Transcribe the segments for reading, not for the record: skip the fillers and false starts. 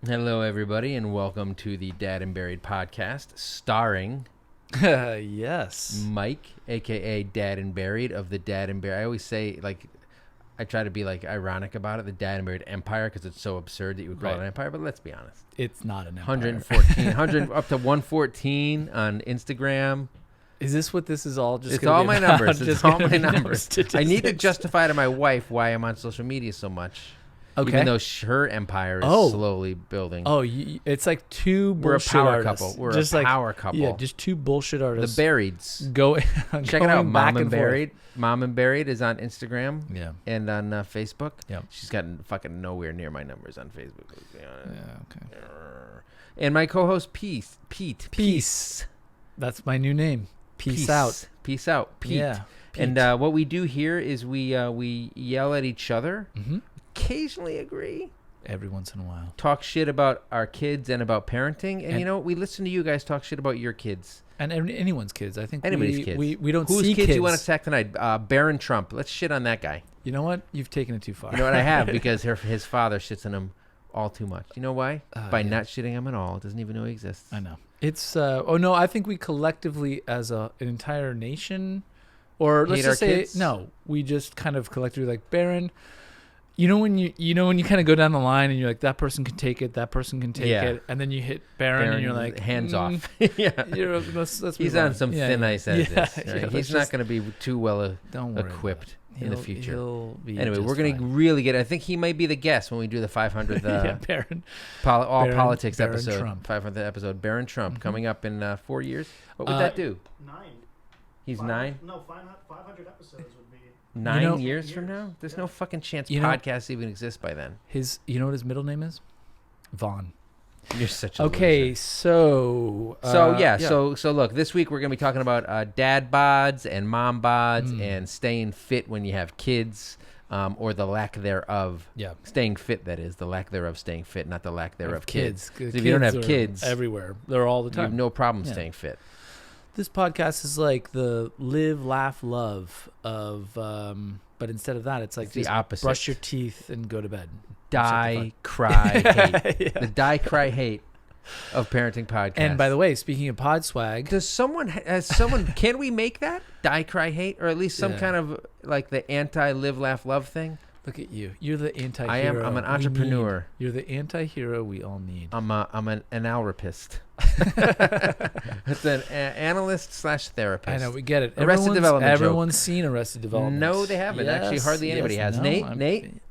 Hello, everybody, and welcome to the Dad and Buried podcast, starring Yes. Mike, a.k.a. Dad and Buried of the Dad and Buried. I always say, I try to be, ironic about it, the Dad and Buried Empire, because it's so absurd that you would call it an empire, but let's be honest. It's not an empire. 100, up to 114 on Instagram. Is this what this is all just It's all my numbers. It's all my numbers. I need to Statistics. justify to my wife why I'm on social media so much. Okay. Even though her empire is slowly building. Oh, it's like two We're a bullshit power artists. couple. We're just a power couple. Yeah, just two bullshit artists. The Burieds. Check it out. Back Mom and forth. Buried. Mom and Buried is on Instagram. Yeah. And on Facebook. Yeah. She's gotten fucking nowhere near my numbers on Facebook. Let's be honest. Yeah, okay. And my co-host Pete. Peace. That's my new name. Peace out. Peace out, Pete. Yeah. Pete. And what we do here is we yell at each other. Mm-hmm. Occasionally agree. Every once in a while. Talk shit about our kids and about parenting. And you know, we listen to you guys talk shit about your kids. And anyone's kids. I think Anybody's kids. We don't Whose see kids you want to attack tonight? Barron Trump. Let's shit on that guy. You know what? You've taken it too far. You know what I have? Because his father shits on him all too much. You know why? By not shitting him at all. Doesn't even know he exists. I know. It's I think we collectively as an entire nation, or let's Hate just our say kids? no, we just kind of collectively like Barron. You know when you kind of go down the line and you're like, that person can take it, that person can take it, and then you hit Barron and you're like, hands off. Yeah, let's he's move on some thin ice as this. Right? yeah, He's not going to be too well don't worry equipped in the future. He'll be Anyway, just we're going to fine. really get. I think he might be the guest when we do the 500th Barron. politics Barron episode. Trump. 500th episode. Barron Trump coming up in 4 years. What would that do? 9. He's 500 9. No, 500 episodes would be. 9 years from now? There's Yeah. no fucking chance You know- podcasts even exist by then. You know what his middle name is? Vaughn. You're such a Okay, loser. so So look, this week we're gonna be talking about dad bods and mom bods and staying fit when you have kids, or the lack thereof. Yeah. Staying fit, that is the lack there'of staying fit, not the lack thereof Of kids. kids. So if you don't have are kids, everywhere, they're all the you time. have no problem Yeah. staying fit. This podcast is like the live, laugh, love of, but instead of that, it's like It's the just opposite. brush your teeth and go to bed. Die, cry, hate. Yeah. The die, cry, hate of parenting podcast. And by the way, speaking of pod swag, can we make that die, cry, hate, or at least some Yeah. kind of like the anti live, laugh, love thing? look at you. You're the anti-hero. I'm an we entrepreneur. need. You're the anti-hero we all need. I'm an analrapist. It's an analyst / therapist. I know, we get it. Arrested Development joke. Everyone's seen Arrested Development. No, they haven't. Actually, hardly anybody has. No, Nate?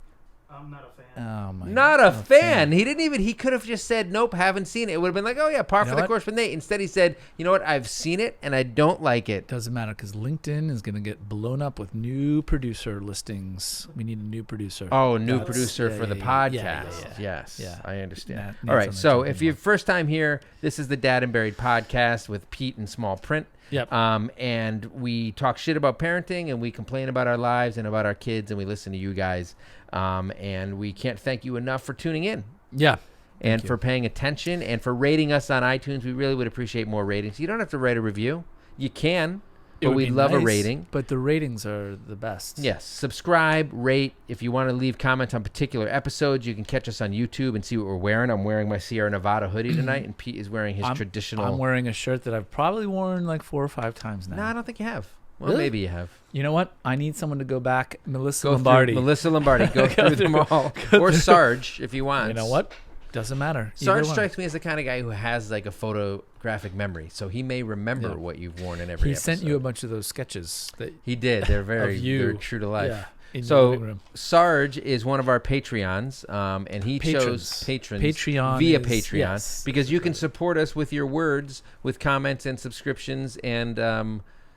I'm not a fan. Oh my. Not a fan. He could have just said, nope, haven't seen it. It would have been like, oh yeah, par You for know the what? course with Nate. Instead, he said, you know what, I've seen it and I don't like it. Doesn't matter because LinkedIn is going to get blown up with new producer listings. We need a new producer. Oh, new That's- producer yeah, for the yeah, podcast. yeah, yeah. Yes, Yeah. I understand. Nah, All right, Nate's on so the if you're first time here, this is the Dad and Buried podcast with Pete in small print. Yep. And we talk shit about parenting and we complain about our lives and about our kids and we listen to you guys. And we can't thank you enough for tuning in. Yeah. And you. for paying attention and for rating us on iTunes. We really would appreciate more ratings. You don't have to write a review. You can, It but would we'd be love a nice, rating. But the ratings are the best. Yes. Subscribe, rate. If you want to leave comments on particular episodes, you can catch us on YouTube and see what we're wearing. I'm wearing my Sierra Nevada hoodie tonight, and Pete is wearing his traditional. I'm wearing a shirt that I've probably worn like 4 or 5 times now. No, I don't think you have. Well, Really? maybe you have. You know what? I need someone to go back. Melissa Go Lombardi. through Melissa Lombardi. Go through them all. Or Sarge, if you want. You know what? Doesn't matter. Sarge Either one. strikes me as the kind of guy who has like a photographic memory, so he may remember Yeah. what you've worn in every He episode. sent you a bunch of those sketches that He did. They're very of you. they're true to life. Yeah, in your So living room. Sarge is one of our Patreons, and he chose patrons Patreon via is- Patreon yes, because you can support us with your words, with comments and subscriptions and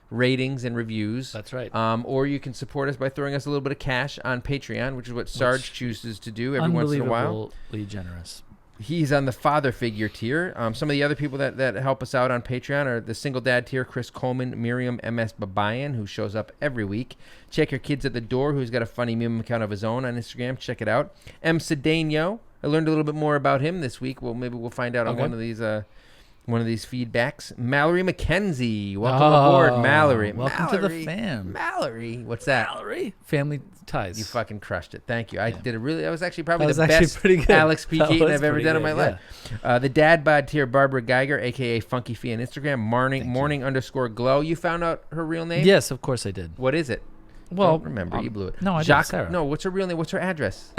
ratings and reviews. That's right. Or you can support us by throwing us a little bit of cash on Patreon, which is what Sarge chooses to do every once in a while. Unbelievably generous. He's on the father figure tier. Some of the other people that help us out on Patreon are the single dad tier, Chris Coleman, Miriam M.S. Babayan, who shows up every week. Check Your Kids at the Door, who's got a funny meme account of his own on Instagram. Check it out. M. Cedeno. I learned a little bit more about him this week. Well, maybe we'll find out on Okay. one of these one of these feedbacks. Mallory McKenzie. Welcome aboard, Mallory. Welcome to the fam. Mallory. What's that? Mallory. Family ties. You fucking crushed it. Thank you. I Yeah. did a really, that was actually probably That was the actually best pretty good. Alex P. That Keaton was I've ever pretty done in good, my life. The Dad Bod tier, Barbara Geiger, a.k.a. Funky Fee on Instagram. Morning_glow. You found out her real name? Yes, of course I did. What is it? Well, Don't remember, you blew it. No, I Jacques, did, Sarah. No, what's her real name? What's her address?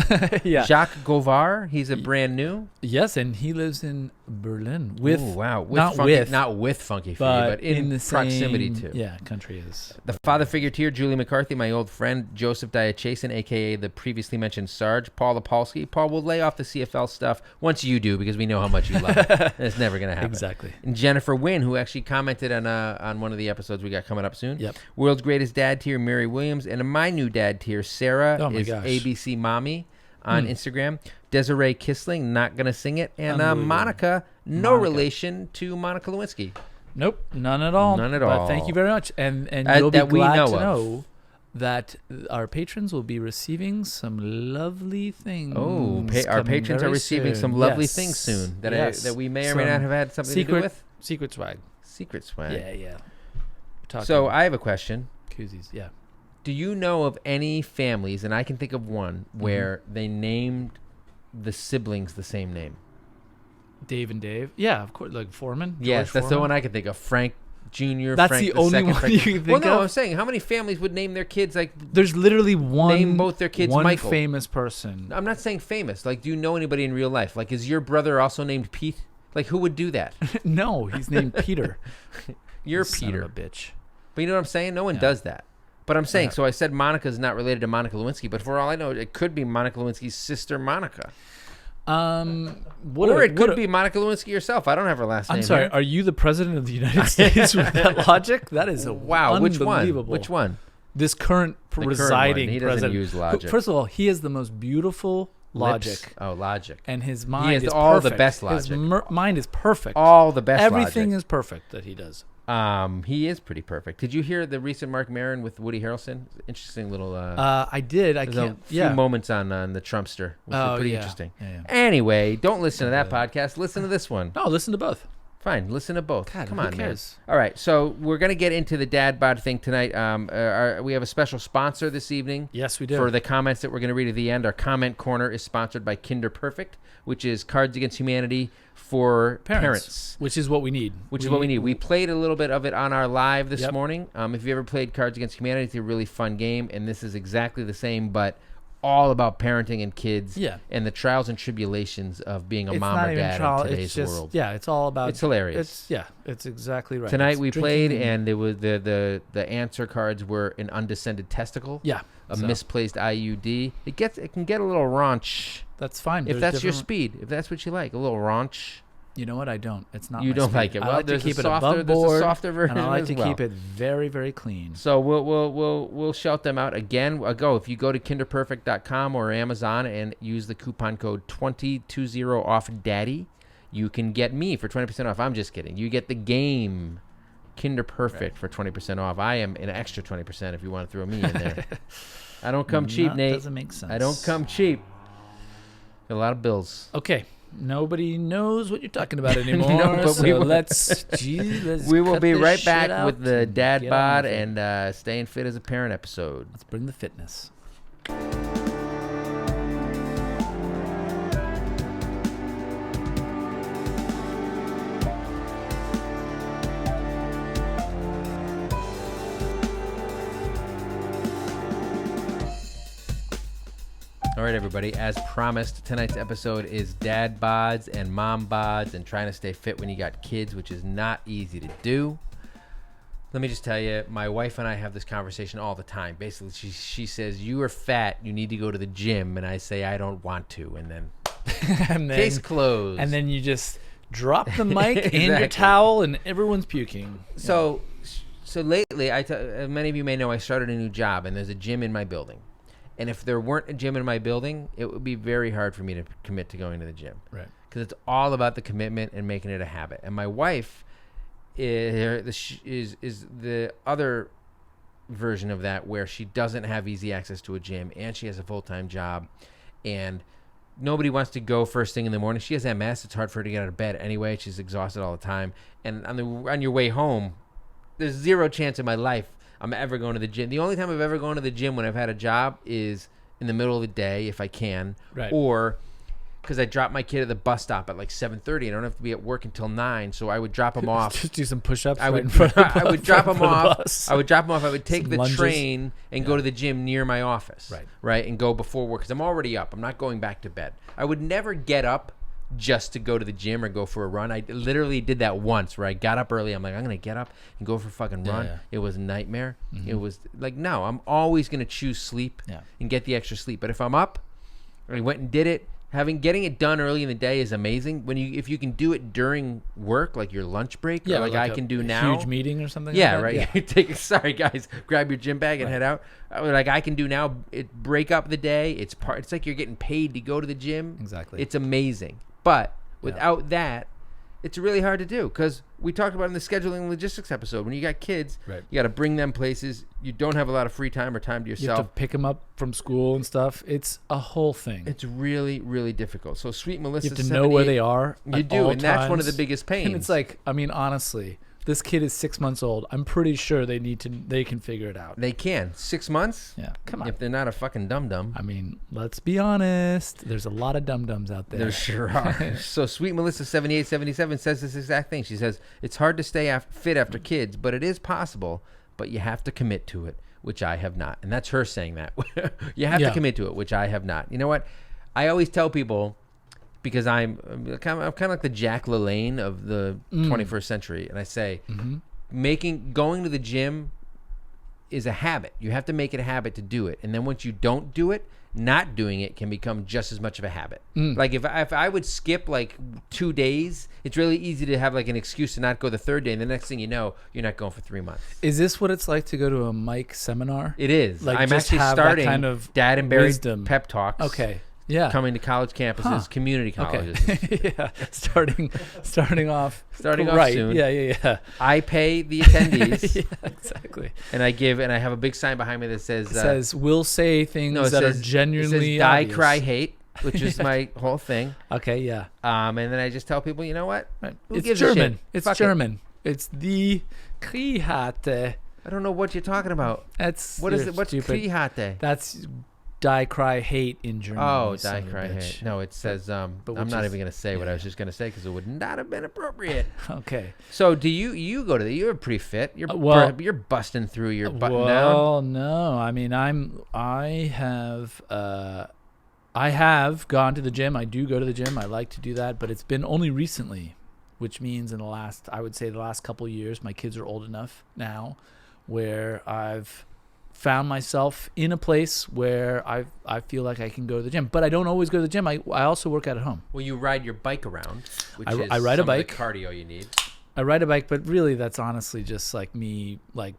Yeah. Jacques Govar. He's a brand new. Yes, and he lives in Berlin with Ooh, wow. not with Funky Fee, but but in the proximity same, to. Yeah, country is. The father figure tier, Julie McCarthy, my old friend, Joseph Diachason, a.k.a. the previously mentioned Sarge, Paul Apolsky. Paul, will lay off the CFL stuff once you do because we know how much you love it. It's never going to happen. Exactly. And Jennifer Wynn, who actually commented on one of the episodes we got coming up soon. Yep. World's Greatest Dad tier, Mary Williams. And my new dad tier, Sarah, Oh my is gosh. ABC Mommy on Instagram. Desiree Kissling, not going to sing it. And Unbelievable. Monica, no Monica. relation to Monica Lewinsky. Nope, none at all. None at But all. thank you very much, and That- you'll be that we glad know to of. know that our patrons will be receiving some lovely things. Oh, our coming patrons are very receiving soon. some lovely Yes. things soon that Yes. that we may or may not Some have had something to do with. secret swag. Secret swag. Yeah. Talking So I have a question. koozies. Yeah. Do you know of any families, and I can think of one, where they named the siblings the same name? Dave and Dave. Yeah, of course. Like Foreman. Yes, George that's the Foreman. one I can think of. Frank Jr. That's Frank the only second, one Frank. you can think Well, no, of? I'm saying how many families would name their kids like? There's literally one. Name both their kids one Michael. famous person. I'm not saying famous. Like, do you know anybody in real life? Like, is your brother also named Pete? Like, who would do that? No, he's named Peter. You're Son Peter. of a bitch. But you know what I'm saying? No one Yeah. does that. But I'm saying, Yeah. so I said Monica's not related to Monica Lewinsky, but for all I know, it could be Monica Lewinsky's sister, Monica. Or it could be Monica Lewinsky herself. I don't have her last name. I'm sorry. here. Are you the president of the United States with that logic? That is a Wow, which one? unbelievable. Which one? This current The current residing one. He doesn't president. use who- logic. First of all, he has the most beautiful logic, Lips. Oh, logic. and his mind has is all the perfect. best His logic. mind is perfect. All the best Everything logic. is perfect that he does. He is pretty perfect. Did you hear the recent Mark Maron with Woody Harrelson? Interesting little. I did. I There's can't. a few Yeah. moments on the Trumpster, which Oh, is pretty yeah. interesting. Yeah. Anyway, don't listen to that podcast. Listen to this one. No, listen to both. Fine, listen to both. God, Come who on, cares? man. All right, so we're gonna get into the Dad Bod thing tonight. We have a special sponsor this evening. Yes, we do. For the comments that we're going to read at the end, our comment corner is sponsored by Kinder Perfect, which is Cards Against Humanity for parents. which is what we need. Which is what we need. We played a little bit of it on our live this Yep. morning. If you ever played Cards Against Humanity, it's a really fun game, and this is exactly the same, but all about parenting and kids Yeah. and the trials and tribulations of being a It's mom not or even dad trial. in today's It's just world. yeah. It's all about. It's hilarious. It's exactly right. Tonight It's we drinking played, and it was the answer cards were an undescended testicle, yeah, a so misplaced IUD. It can get a little raunch that's fine. if There's that's your different- speed. If that's what you like, a little raunch. You know what? I don't. It's not. You my don't speed. like it. I Well, like to there's a keep it softer- above there's a board, softer version and I like as to well. keep it very, very clean. So we'll shout them out again. If you go to kinderperfect.com or Amazon and use the coupon code 2020 off Daddy, you can get me for 20% off. I'm just kidding. You get the game Kinder Perfect for 20% off. I am an extra 20% if you want to throw me in there. I don't come cheap, Nate. Doesn't make sense. I don't come cheap. Got a lot of bills. Okay. Nobody knows what you're talking about anymore. No, but so we will- let's We will cut be this right shit back out with the and Dad get on Bod with it. and Staying Fit as a Parent episode. Let's bring the fitness. All right, everybody. As promised, tonight's episode is Dad Bods and Mom Bods and trying to stay fit when you got kids, which is not easy to do. Let me just tell you, my wife and I have this conversation all the time. Basically, she says, you are fat, you need to go to the gym. And I say, I don't want to. And then, And then, case closed. and then you just drop the mic and your Exactly. towel, and everyone's puking. So lately, many of you may know I started a new job, and there's a gym in my building. And if there weren't a gym in my building, it would be very hard for me to commit to going to the gym. Right. Because it's all about the commitment and making it a habit. And my wife is the other version of that, where she doesn't have easy access to a gym, and she has a full-time job, and nobody wants to go first thing in the morning. She has MS. It's hard for her to get out of bed anyway. She's exhausted all the time. And on your way home, there's zero chance in my life I'm ever going to the gym. The only time I've ever gone to the gym when I've had a job is in the middle of the day if I can, Right. or because I drop my kid at the bus stop at like 7:30 and I don't have to be at work until 9, so I would drop him off. Just do some push-ups. I would, in front of the, I would drop him off. bus. I would drop him off. I would take Some the lunges. train and go to the gym near my office. Right. And go before work because I'm already up. I'm not going back to bed. I would never get up just to go to the gym or go for a run. I literally did that once where I got up early. I'm like, I'm going to get up and go for a fucking run. Yeah. It was a nightmare. It was like, no, I'm always going to choose sleep and get the extra sleep. But if I'm up, I went and did it. Getting it done early in the day is amazing. If you can do it during work, like your lunch break, or like I can do now. Huge meeting or something. Yeah, like that? right. Sorry, guys. Grab your gym bag and head out. Like I can do now. Break up the day. It's like you're getting paid to go to the gym. Exactly. It's amazing. But without that, it's really hard to do because we talked about in the scheduling and logistics episode. When you got kids, you got to bring them places. You don't have a lot of free time or time to yourself. You have to pick them up from school and stuff. It's a whole thing. It's really, really difficult. So Sweet Melissa, you have to know where they are. You do, and that's one of the biggest pains. And it's like, I mean, honestly, this kid is 6 months old. I'm pretty sure they can figure it out. They can. 6 months? Yeah, come on. If they're not a fucking dum-dum. I mean, let's be honest. There's a lot of dum-dums out there. There sure are. So Sweet Melissa 7877 says this exact thing. She says, it's hard to stay fit after kids, but it is possible, but you have to commit to it, which I have not. And that's her saying that. You have to commit to it, which I have not. You know what? I always tell people, because I'm kind of like the Jack LaLanne of the 21st century, and I say, going to the gym is a habit. You have to make it a habit to do it, and then once you don't do it, not doing it can become just as much of a habit. Like if I would skip like 2 days, it's really easy to have like an excuse to not go the third day, and the next thing you know, you're not going for 3 months. Is this what it's like to go to a Mike seminar? It is. Like I'm just actually have that starting kind of Dad and Barry's wisdom. pep talks. Okay. Yeah. Coming to college campuses, community colleges. Okay. Yeah. Starting off. Starting off right. soon. Yeah. I pay the attendees. Yeah, exactly. And I have a big sign behind me that says, It says we'll say things it that says, are genuinely it says die, obvious. cry, hate, which is my whole thing. Okay, yeah. And then I just tell people, you know what? Right. Who It's gives a German. shit? It's Fuck it. German. It's the Krihate. I don't know what you're talking about. That's What is you're it? What's stupid. Krihate? That's die, cry, hate in German. Oh, you son die, of a cry, bitch. hate. No, it says, I'm which not is- even going to say what I was just going to say because it would not have been appropriate. Okay. So do you go to you're pretty fit. You're you're busting through your button down. Well, no. I mean, I have gone to the gym. I do go to the gym. I like to do that, but it's been only recently, which means in the last couple of years, my kids are old enough now where I've found myself in a place where I feel like I can go to the gym, but I don't always go to the gym. I also work out at home. Well, you ride your bike around, which is I ride a some bike. of the cardio you need. I ride a bike, but really that's honestly just like me, like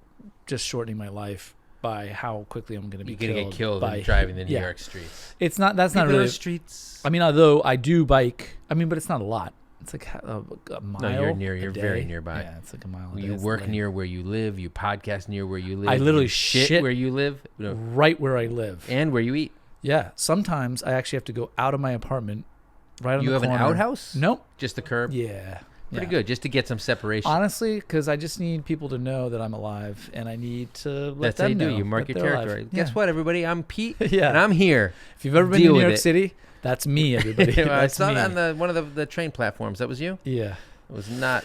just shortening my life by how quickly I'm going to be You're gonna get killed by in driving the New yeah. York streets. It's not. That's not People really. in the streets. I mean, although I do bike, but it's not a lot. It's like a mile. No, you're near. a You're day. very nearby. Yeah, it's like a mile. A You day. work It's near where you live. You podcast near where you live. I literally you shit where you live. No, right where I live. and where you eat. Yeah. Sometimes I actually have to go out of my apartment. Right on You the have corner. an outhouse? Nope. Just the curb. Yeah. Pretty yeah. good, just to get some separation. Honestly, because I just need people to know that I'm alive, and I need to let That's how them you do. know You mark that your they're territory. alive. Guess Yeah. what, everybody? I'm Pete, Yeah. and I'm here. If you've ever been Deal to New with York it. City, that's me, everybody. I That's saw me. that on one of the train platforms. That was you? Yeah. It was not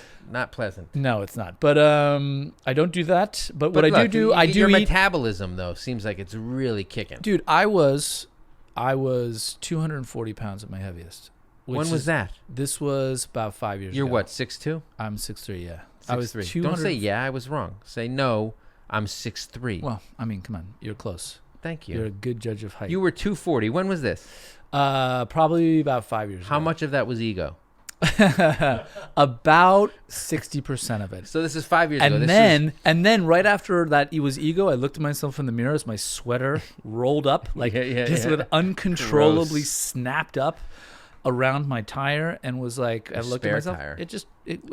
pleasant. No, it's not. But I don't do that. But what I look, do, I do your eat. metabolism though seems like it's really kicking. Dude, I was 240 pounds at my heaviest. When was that? This was about 5 years You're ago. what, 6'2"? I'm 6'3", yeah. I was 6'3". 200. Don't say yeah, I was wrong. Say no, I'm 6'3". Well, I mean, come on. You're close. Thank You're you. a good judge of height. You were 240. When was this? Probably about 5 years How ago. much of that was ego? About 60% of it. So this is 5 years ago. And then right after that it was ego, I looked at myself in the mirror as my sweater rolled up, like just with uncontrollably Gross. snapped up around my tire, and was like, I Your looked at spare myself. tire. It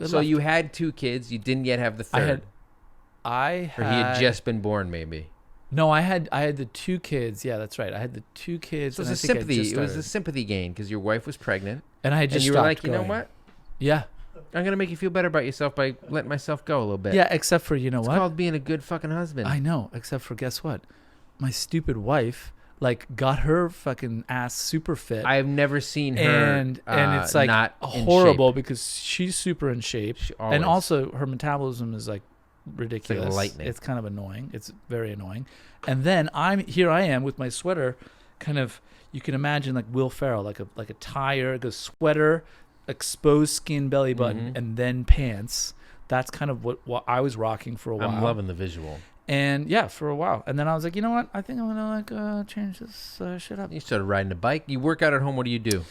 So left. you had 2 kids. You didn't yet have the third. I had Or he had just been born, maybe. No, I had the 2 kids. Yeah, that's right. I had the 2 kids. So it and was a I think I sympathy. just It was a started. sympathy gain because your wife was pregnant, And I had just and you were stopped like, you know going. what? Yeah. I'm gonna make you feel better about yourself by letting myself go a little bit. Yeah, except for, you know It's what? called being a good fucking husband. I know, except for guess what? My stupid wife got her fucking ass super fit. I've never seen her and it's like not in horrible shape. because she's super in shape. Always. And also her metabolism is like ridiculous. lightning. It's kind of annoying. It's very annoying. And then I am with my sweater, kind of, you can imagine like Will Ferrell, like a tire, like a sweater, exposed skin, belly button, and then pants. That's kind of what I was rocking for a while. I'm loving the visual. And yeah, for a while. And then I was like, you know what? I think I'm gonna change this shit up. You started riding a bike. You work out at home. What do?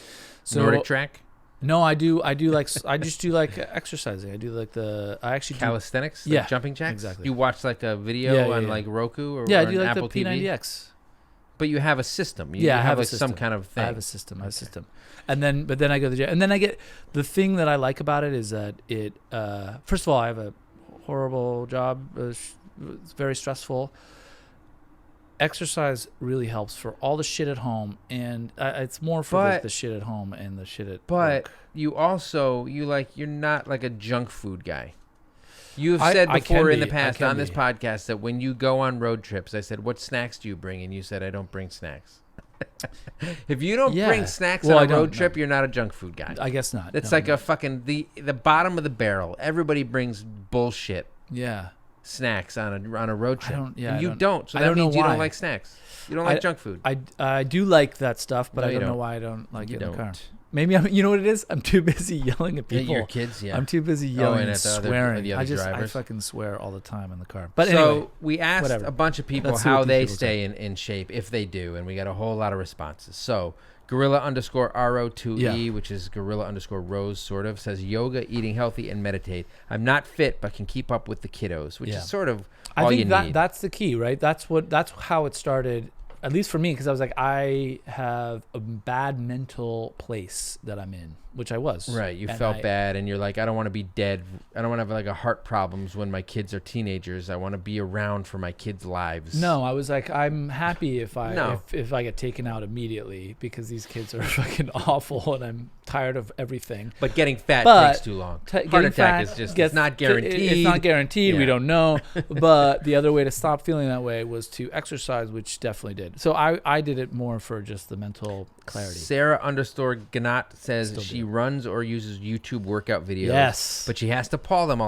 So- Nordic track, No, I do like I just do like exercising. I do like I actually do. calisthenics, Yeah, like jumping jacks. exactly. You watch like a video Yeah, yeah, on yeah. like Roku or Yeah, I or do on like Apple the TV. P90X. But you have a system. You Yeah, I have have a like some system. kind of thing. I have a system. But then I go to the gym, and then I get the thing that I like about it is that it. First of all, I have a horrible job. It's very stressful. Exercise really helps for all the shit at home, and it's more for But- the shit at home and the shit at But work. you're not like a junk food guy. You've I- said I before can in the be. I past can on this be. podcast that when you go on road trips, I said, "What snacks do you bring?" And you said, "I don't bring snacks." If you don't Yeah. bring snacks Well, on I a don't, road no. trip, you're not a junk food guy. I guess not. It's No, like no. a fucking the bottom of the barrel. Everybody brings bullshit Yeah. snacks on a road trip. don't- yeah, and I you don't- don't. So I that don't know means you why. don't like snacks. You don't like junk food. I do like that stuff, but No, I you don't know don't. why I don't like You it in the car. don't. Maybe you know what it is? I'm too busy yelling at Yeah, people. your kids, yeah. I'm too busy Oh, yelling and and at the other- swearing. the other I drivers. fucking swear all the time in the car. But So anyway, we asked whatever. a bunch of people Let's see how what these they people stay in shape, if they do, and we got a whole lot of responses. So gorilla_RO2E, which is gorilla_Rose, sort of, says yoga, eating healthy, and meditate. I'm not fit, but can keep up with the kiddos, which Yeah. is sort of I all think you need. that's the key, right? That's how it started. At least for me, because I was like, I have a bad mental place that I'm in, which I was. Right, you And felt bad, and you're like, I don't want to be dead. I don't want to have like a heart problems when my kids are teenagers. I want to be around for my kids' lives. No, I was like, I'm happy if I No. if I get taken out immediately because these kids are fucking awful and I'm tired of everything. But getting fat But takes too long. Getting Heart attack fat is just gets- it's not guaranteed. It's not guaranteed. We Yeah. don't know. But the other way to stop feeling that way was to exercise, which definitely did. So I did it more for just the mental clarity. Sarah_Ganot says Still she do. runs or uses YouTube workout videos. Yes. But she has to pause them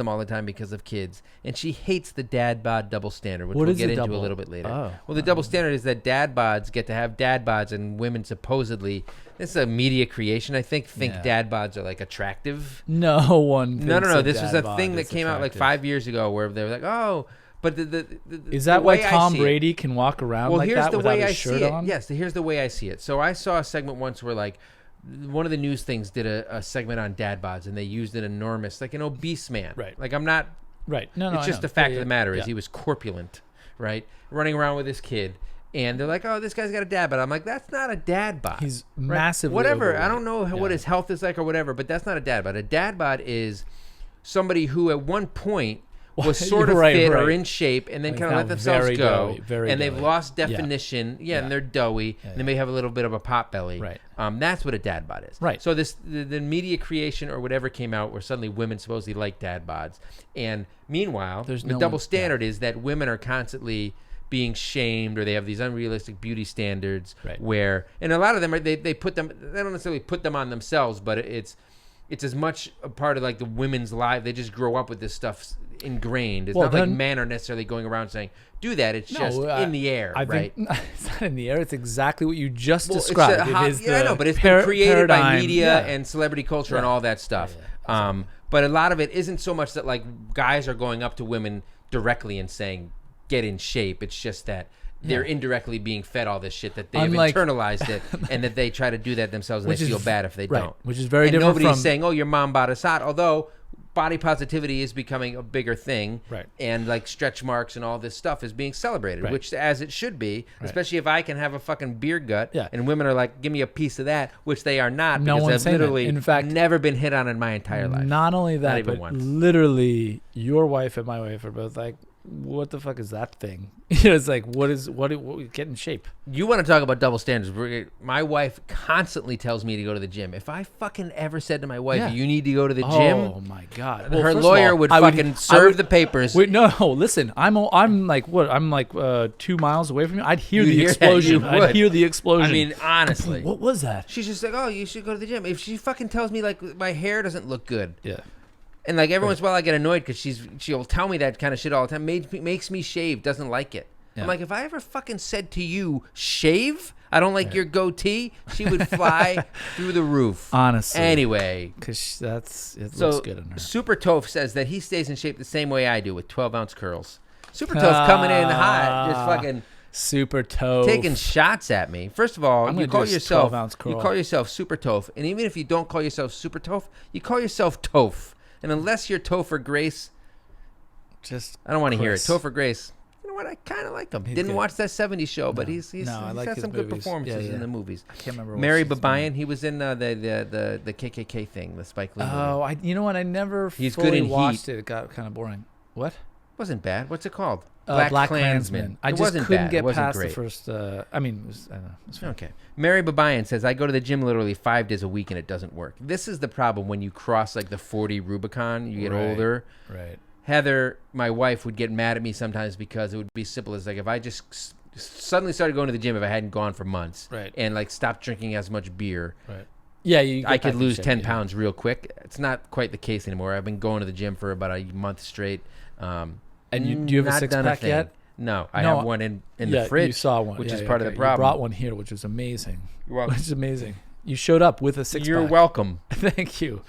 all the time because of kids. And she hates the Dad Bod double standard, which What we'll is get the into double? a little bit later. Oh. Well, the double standard is that Dad Bods get to have Dad Bods, and women supposedly, this is a media creation, I think Yeah. Dad Bods are like attractive. No one. No. thinks a This was dad a bod thing that is came out like attractive. 5 years ago where they were like, oh, but Is that why way I Tom see it- Brady can walk around well, like here's that the without way his I shirt see it. on? Yes, here's the way I see it. So I saw a segment once where like one of the news things did a segment on Dad Bods, and they used an enormous, like an obese man. Right. Like I'm not. Right. No, It's I just know. the fact Yeah, of the yeah, matter is yeah. he was corpulent, right? Running around with his kid, and they're like, "Oh, this guy's got a dad bod." I'm like, "That's not a dad bod." He's right? massively Whatever. I overweight. don't know what Yeah. his health is like or whatever, but that's not a dad bod. A dad bod is somebody who at one point was sort of Right, fit or right. in shape, and then Like kind of now let themselves very go, doughy, very and they've doughy. lost Yeah. definition. Yeah, Yeah. and they're doughy, Yeah, and they may have a little bit of a pot belly. Right. That's what a dad bod is. Right. So the media creation or whatever came out where suddenly women supposedly like dad bods, and meanwhile, There's the no double one- standard is that women are constantly being shamed, or they have these unrealistic beauty standards. Right. Where, and a lot of them are, they put them. They don't necessarily put them on themselves, but it's as much a part of like the women's life. They just grow up with this stuff ingrained. It's Well, not like then- men are necessarily going around saying, "Do that." It's No, just in the air, I right? think it's not in the air. It's exactly what you just Well, it's described. a hot- It is yeah, I the know, but it's been created by paradigm. media Yeah. and celebrity culture and Yeah. all that stuff. Yeah, But a lot of it isn't so much that like guys are going up to women directly and saying, "Get in shape." It's just that they're Yeah. indirectly being fed all this shit that they've Unlike- internalized it, and that they try to do that themselves, and Which they is feel bad if they right, don't. which is very and different nobody's from saying, "Oh, your mom bought us hot," although body positivity is becoming a bigger thing, Right. and like stretch marks and all this stuff is being celebrated, Right. which as it should be, Right. especially if I can have a fucking beer gut, Yeah. and women are like, "Give me a piece of that," which they are not, No because one's I've saying that. literally In fact, never been hit on in my entire life. Not only that, even but once. literally, your wife and my wife are both like, what the fuck is that thing? It's like, what get in shape? You want to talk about double standards? My wife constantly tells me to go to the gym. If I fucking ever said to my wife, "You need to go to the gym," oh my god, her lawyer would fucking serve the papers. Wait, no, listen, I'm like what? I'm like 2 miles away from you. I'd hear the explosion. I'd hear the explosion. I mean, honestly, what was that? She's just like, "Oh, you should go to the gym." If she fucking tells me like my hair doesn't look good, Yeah. and like every once in a while I get annoyed because she'll tell me that kind of shit all the time. Makes me shave. Doesn't like it. Yeah. I'm like, if I ever fucking said to you, shave, I don't like your goatee, she would fly through the roof. Honestly. Anyway. Because looks good on her. Super Toph says that he stays in shape the same way I do with 12-ounce curls. Super Toph coming in hot, just fucking Super Toph. taking shots at me. First of all, you call yourself 12-ounce curl. You call yourself Super Toph, and even if you don't call yourself Super Toph, you call yourself Toph. And unless you're Topher Grace, I don't want to hear it. Topher Grace. You know what? I kind of like him. Didn't watch that 70s show, but he's like had some good performances in the movies. I can't remember. Mary Babayan, he was in the KKK thing, the Spike Lee movie. Oh, you know what? I never He's fully good in watched Heat. it. It got kind of boring. What? Wasn't bad. What's it called? Black Klansman. I just couldn't get past great. the first. I mean, I don't know. It was fine. Okay. Mary Babayan says, I go to the gym literally 5 days a week and it doesn't work. This is the problem when you cross like the 40 Rubicon, you get older. Right. Heather, my wife, would get mad at me sometimes because it would be simple as like if I just suddenly started going to the gym if I hadn't gone for months and like stopped drinking as much beer. Right. Yeah, I could lose 10 pounds real quick. It's not quite the case anymore. I've been going to the gym for about a month straight. And do you have a six-pack yet? No, I have one in the fridge. You saw one, which is part of the problem. You brought one here, which was amazing. You're welcome. Which is amazing. You showed up with a six-pack. You're welcome. Thank you.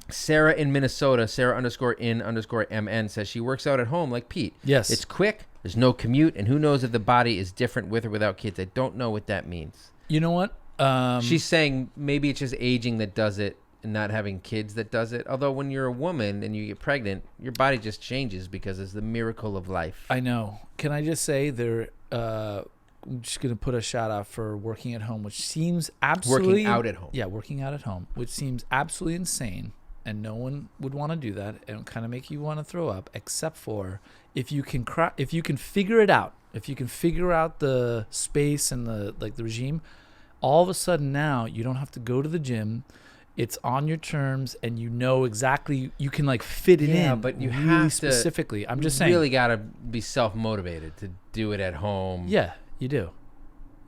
Sarah in Minnesota, Sarah_in_MN says she works out at home like Pete. Yes. It's quick. There's no commute, and who knows if the body is different with or without kids. I don't know what that means. You know what? She's saying maybe it's just aging that does it and not having kids that does it. Although when you're a woman and you get pregnant, your body just changes because it's the miracle of life. I know. Can I just say I'm just going to put a shout out for working at home, which seems absolutely... Working out at home. Yeah, working out at home, which seems absolutely insane. And no one would want to do that. And it kind of make you want to throw up, except for if you can figure it out. If you can figure out the space and the regime, all of a sudden now you don't have to go to the gym. It's on your terms, and you know exactly you can like fit it in. Yeah, but you really have specifically. I'm just you saying. really got to be self-motivated to do it at home. Yeah, you do.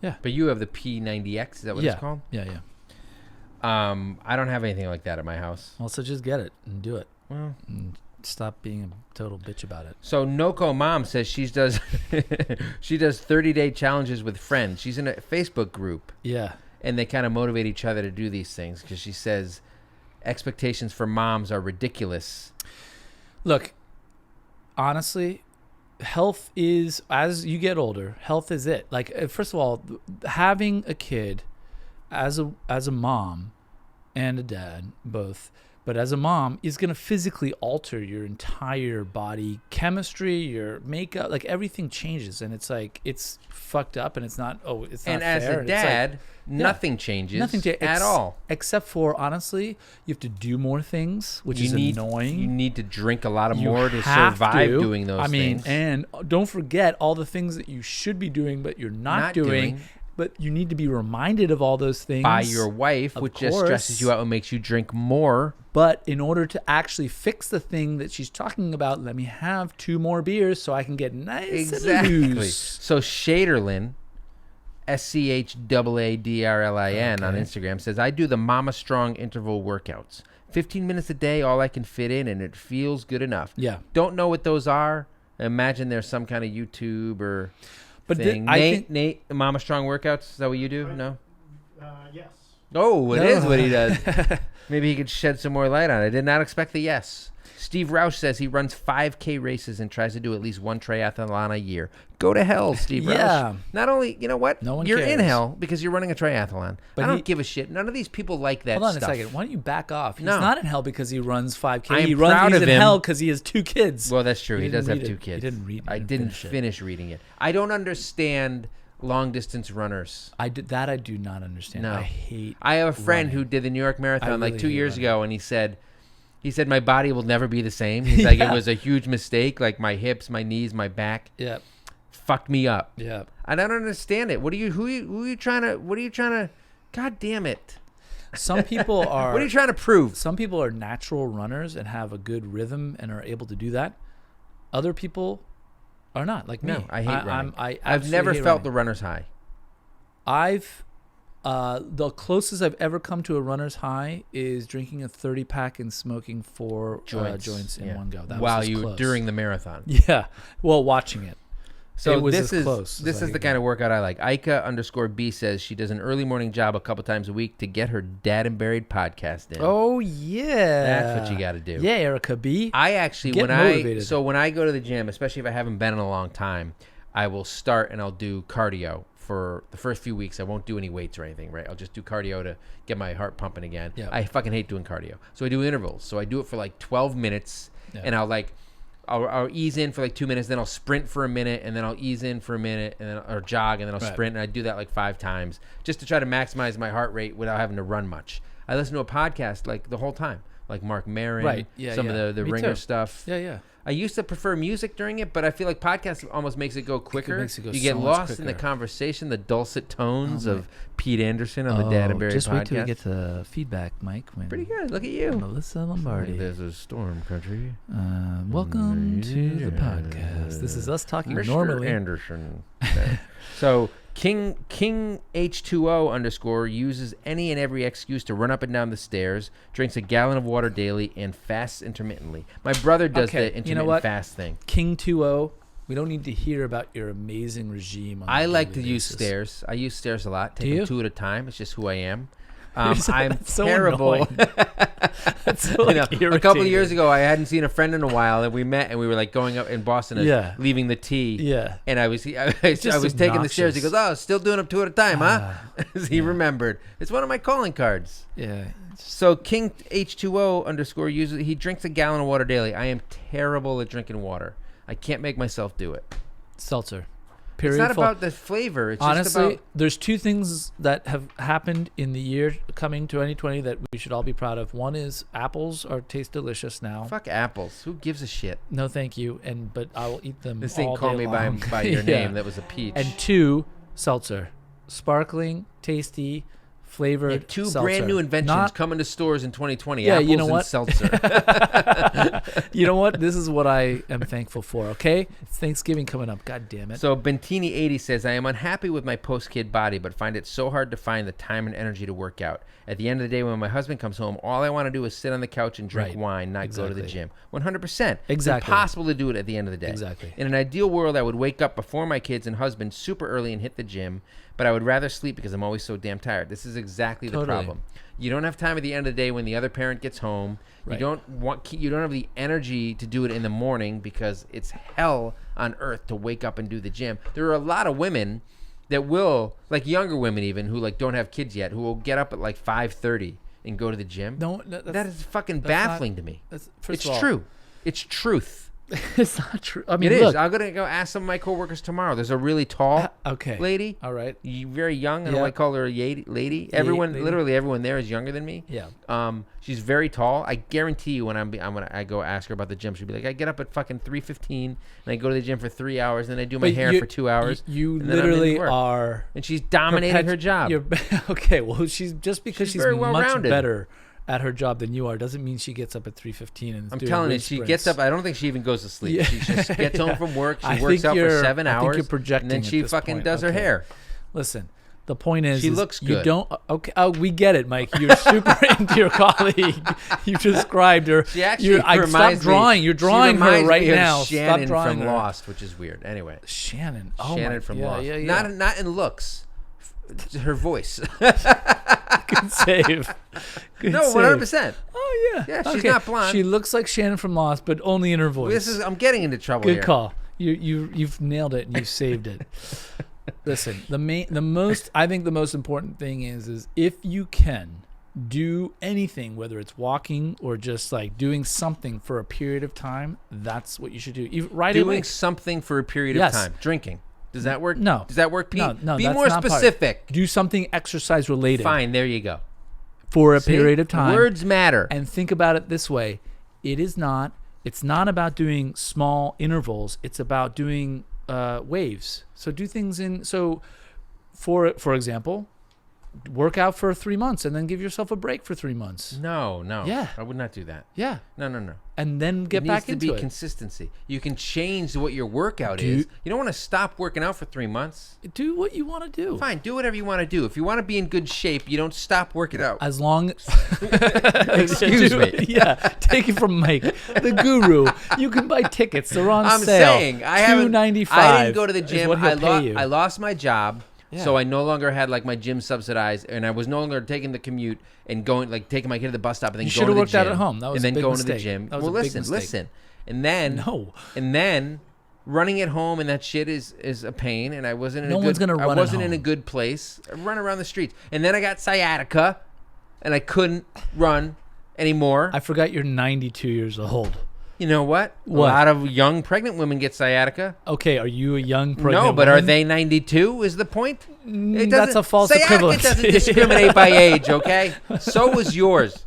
Yeah. But you have the P90X. Is that what it's called? Yeah. I don't have anything like that at my house. Well, so just get it and do it. Well, and stop being a total bitch about it. So Noko Mom says she does 30-day challenges with friends. She's in a Facebook group. Yeah. And they kind of motivate each other to do these things because she says expectations for moms are ridiculous. Look, honestly, health is, as you get older, health is it. Like, first of all, having a kid as a mom and a dad, both, but as a mom is going to physically alter your entire body chemistry, your makeup, like everything changes, and it's like it's fucked up, and it's not. Oh, it's not. And fair. as a dad, nothing changes. At all, except for honestly, you have to do more things, which is annoying. You need to drink a lot more to survive doing those things. And don't forget all the things that you should be doing, but you're not doing. But you need to be reminded of all those things by your wife, which just stresses you out and makes you drink more. But in order to actually fix the thing that she's talking about, let me have 2 more beers so I can get nice and loose. So Shaderlin, SCHAADRLIN on Instagram says, I do the Mama Strong interval workouts. 15 minutes a day, all I can fit in, and it feels good enough. Yeah. Don't know what those are. Imagine there's some kind of YouTube or... But Nate, Mama Strong workouts. Is that what you do? No. Yes. Oh, it is what he does. Maybe he could shed some more light on it. I did not expect the yes. Steve Roush says he runs 5K races and tries to do at least 1 triathlon a year. Go to hell, Steve Roush. Not only, you know what? No one You're cares. in hell because you're running a triathlon. But I don't give a shit. None of these people like that stuff. Hold on stuff. a second. Why don't you back off? He's No. not in hell because he runs 5K. I'm He's proud of in him. hell because he has 2 kids. Well, that's true. He does have read 2 it. kids. He didn't read it. I didn't finish reading it. I don't understand long-distance runners. I do not understand. No. I hate I have a friend running. who did the New York Marathon I like really 2 hate years running. ago, and he said He said my body will never be the same. He's like, Yeah. it was a huge mistake. Like my hips, my knees, my back Yeah. fucked me up. Yeah. I don't understand it. What are you trying to? God damn it! Some people are. What are you trying to prove? Some people are natural runners and have a good rhythm and are able to do that. Other people are not, like me. No, I hate running. I've I've never felt the runner's high. The closest I've ever come to a runner's high is drinking a 30-pack and smoking 4 joints in one go. That While was you close. during the marathon. Yeah, well, watching it. So It was this as is close this as I is the could kind get. of workout I like. Ika_B says she does an early morning job a couple times a week to get her Dad and Buried podcast in. Oh yeah, That's what you got to do. Yeah, Erica B. I actually Get when motivated. when I go to the gym, especially if I haven't been in a long time, I will start and I'll do cardio for the first few weeks. I won't do any weights or anything, right? I'll just do cardio to get my heart pumping again. Yeah. I fucking hate doing cardio. So I do intervals. So I do it for like 12 minutes and I'll ease in for like 2 minutes, then I'll sprint for a minute, and then I'll ease in for a minute, and then or jog, and then I'll sprint, and I do that like 5 times just to try to maximize my heart rate without having to run much. I listen to a podcast like the whole time, like Mark Maron, some of the Me Ringer too. stuff. Yeah. I used to prefer music during it, but I feel like podcast almost makes it go quicker. makes it go You get so much lost in the quicker. conversation, the dulcet tones of Pete Anderson on the Dad and Buried just podcast. wait till we get to feedback, Mike. When Pretty good. Look at you. Melissa Lombardi. There's a storm, country. Welcome to the podcast. This is us talking Mr. normally. Anderson. Okay. So King H2O_ uses any and every excuse to run up and down the stairs, drinks a gallon of water daily, and fasts intermittently. My brother does the intermittent fast thing. King 2O. We don't need to hear about your amazing regime. On I a like to daily use basis. stairs. I use stairs a lot. Take Do them you? 2 at a time. It's just who I am. That's so terrible. annoying. That's so, You know, like, a couple of irritating. years ago, I hadn't seen a friend in a while, and we met, and we were like going up in Boston, leaving the T. Yeah. And I was taking the stairs. He goes, "Oh, still doing them 2 at a time, huh?" He remembered. It's one of my calling cards. Yeah. So King H2O_ uses. He drinks a gallon of water daily. I am terrible at drinking water. I can't make myself do it. Seltzer. Period. It's not full. about the flavor. It's Honestly, just about. there's 2 things that have happened in the year coming 2020 that we should all be proud of. One is apples taste delicious now. Fuck apples. Who gives a shit? No, thank you. But I will eat them. This thing all called day me long. by your Yeah. name. That was a peach. And 2, seltzer, sparkling, tasty, flavored. And 2 seltzer. brand new inventions Not- coming to stores in 2020. Yeah, Apples you know and what? seltzer. You know what? This is what I am thankful for. Okay, it's Thanksgiving coming up. God damn it. So Bentini80 says, I am unhappy with my post-kid body, but find it so hard to find the time and energy to work out. At the end of the day, when my husband comes home, all I want to do is sit on the couch and drink wine, not go to the gym. 100%. It's impossible to do it at the end of the day. Exactly. In an ideal world, I would wake up before my kids and husband super early and hit the gym, but I would rather sleep because I'm always so damn tired. This is exactly the problem. You don't have time at the end of the day when the other parent gets home. Right. You don't have the energy to do it in the morning because it's hell on earth to wake up and do the gym. There are a lot of women that will, like younger women even, who like don't have kids yet, who will get up at like 5:30 and go to the gym. No, that is fucking baffling to me. It's true. It's truth. It's not true. I mean, It look, is. I'm gonna go ask some of my coworkers tomorrow. There's a really tall lady. All right. Very young. I don't want to call her a lady. Literally everyone there is younger than me. Yeah. She's very tall. I guarantee you, when I go ask her about the gym, she'll be like, I get up at fucking 3:15 and I go to the gym for 3 hours, and then I do my hair for 2 hours. You and then I'm in literally work. are. And she's dominating her job. Okay. Well, she's just because she's very much well-rounded. better at her job than you are doesn't mean she gets up at 3:15 and I'm doing telling you, wind she sprints. gets up. I don't think she even goes to sleep. Yeah. She just gets home from work. She I works think out for you're- 7 I think hours. you're projecting and then at she this fucking point. does her Okay. hair. Listen, the point is, She looks You good. don't. Okay. Oh, we get it, Mike. You're super into your colleague. You described her. She actually Stop reminds drawing. me. You're drawing she her reminds right me of now. Shannon Stop drawing from her. Lost, which is weird. Anyway, Shannon. Oh Shannon from Lost. Yeah. Not in looks. Her voice. Good save. Good No, save. 100%. Oh yeah. Yeah, she's not blonde. She looks like Shannon from Lost, but only in her voice. I'm getting into trouble Good here. call. You've nailed it and you saved it. Listen, I think the most important thing is if you can do anything, whether it's walking or just like doing something for a period of time, that's what you should do. Doing something for a period of time. Drinking. Does that work? No. Does that work, Pete? No, Be that's more not part. specific. Do something exercise related. Fine, there you go. For a See? period of time. Words matter. And think about it this way. it is not. It's not about doing small intervals. It's about doing waves. So do things in. So, for example, work out for 3 months and then give yourself a break for 3 months. No. Yeah. I would not do that. Yeah. No. And then get back into it. It needs to be consistency. You can change what your workout is. You don't want to stop working out for 3 months. Do what you want to do. Fine, do whatever you want to do. If you want to be in good shape, you don't stop working out. As long Excuse me. Yeah, take it from Mike, the guru. You can buy tickets. They're on I'm sale. saying I didn't go to the gym. I lost my job. Yeah. So I no longer had like my gym subsidized, and I was no longer taking the commute and going like taking my kid to the bus stop and then going to the gym. You should have worked out at home. That was and then a big going mistake. to the gym. That was a big mistake. Listen, and then running at home and that shit is a pain, and I wasn't in in a good place. I run around the streets, and then I got sciatica, and I couldn't run anymore. I forgot you're 92 years old. You know what? A lot of young pregnant women get sciatica. Okay, are you a young pregnant No, but woman? are they 92 is the point? That's a false sciatica equivalence. doesn't discriminate by age, okay? So was yours.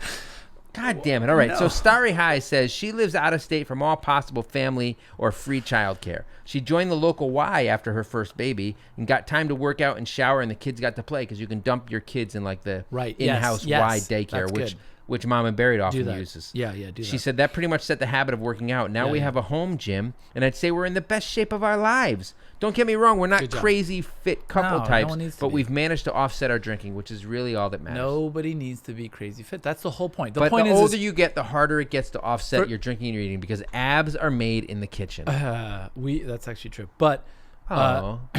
God damn it. All right, so Starry High says she lives out of state from all possible family or free childcare. She joined the local Y after her first baby and got time to work out and shower, and the kids got to play because you can dump your kids in like the in-house Y daycare, which Mom and Buried often uses. Yeah, do that. She said that pretty much set the habit of working out. Now we have a home gym, and I'd say we're in the best shape of our lives. Don't get me wrong, we're not crazy fit couple types, but we've managed to offset our drinking, which is really all that matters. Nobody needs to be crazy fit. That's the whole point. The older you get, the harder it gets to offset your drinking and your eating, because abs are made in the kitchen. That's actually true. But well,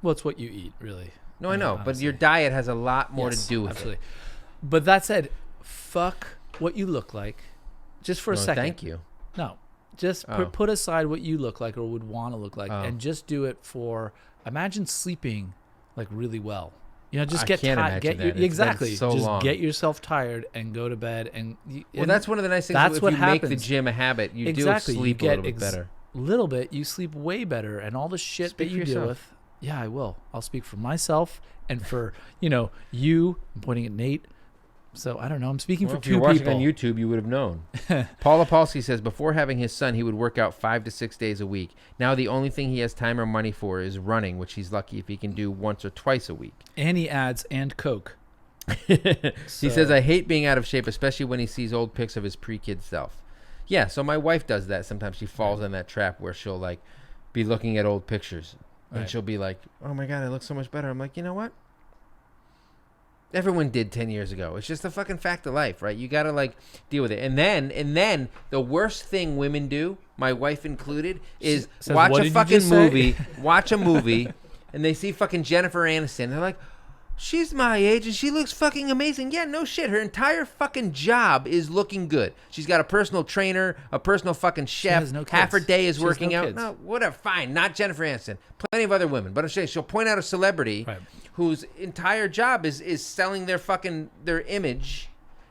it's what you eat, really. No, I know, honestly. But your diet has a lot more to do with it. But that said, fuck what you look like, just for a second. Thank you. No, just put aside what you look like or would want to look like, and just do it for. Imagine sleeping like really well. You know, just get tired. Exactly. Get yourself tired and go to bed. And that's one of the nice things. If you make the gym a habit, you do sleep a little bit better. Little bit, you sleep way better, and all the shit that you deal with. Yeah, I will. I'll speak for myself and for you. I'm pointing at Nate. So I don't know. I'm speaking for two people. If you're watching on YouTube, you would have known. Paul Apolsky says before having his son, he would work out 5 to 6 days a week. Now the only thing he has time or money for is running, which he's lucky if he can do once or twice a week. And he adds and Coke. He says I hate being out of shape, especially when he sees old pics of his pre-kid self. Yeah, so my wife does that. Sometimes she falls in that trap where she'll like be looking at old pictures, and she'll be like, "Oh my God, I look so much better." I'm like, you know what? Everyone did 10 years ago. It's just a fucking fact of life, right? You got to like deal with it. And then the worst thing women do, my wife included, is watch a fucking movie, and they see fucking Jennifer Aniston. They're like, she's my age and she looks fucking amazing. Yeah, no shit. Her entire fucking job is looking good. She's got a personal trainer, a personal fucking chef. Half her day is working out. No, whatever. Fine. Not Jennifer Aniston. Plenty of other women. But I'm saying she'll point out a celebrity whose entire job is selling their image,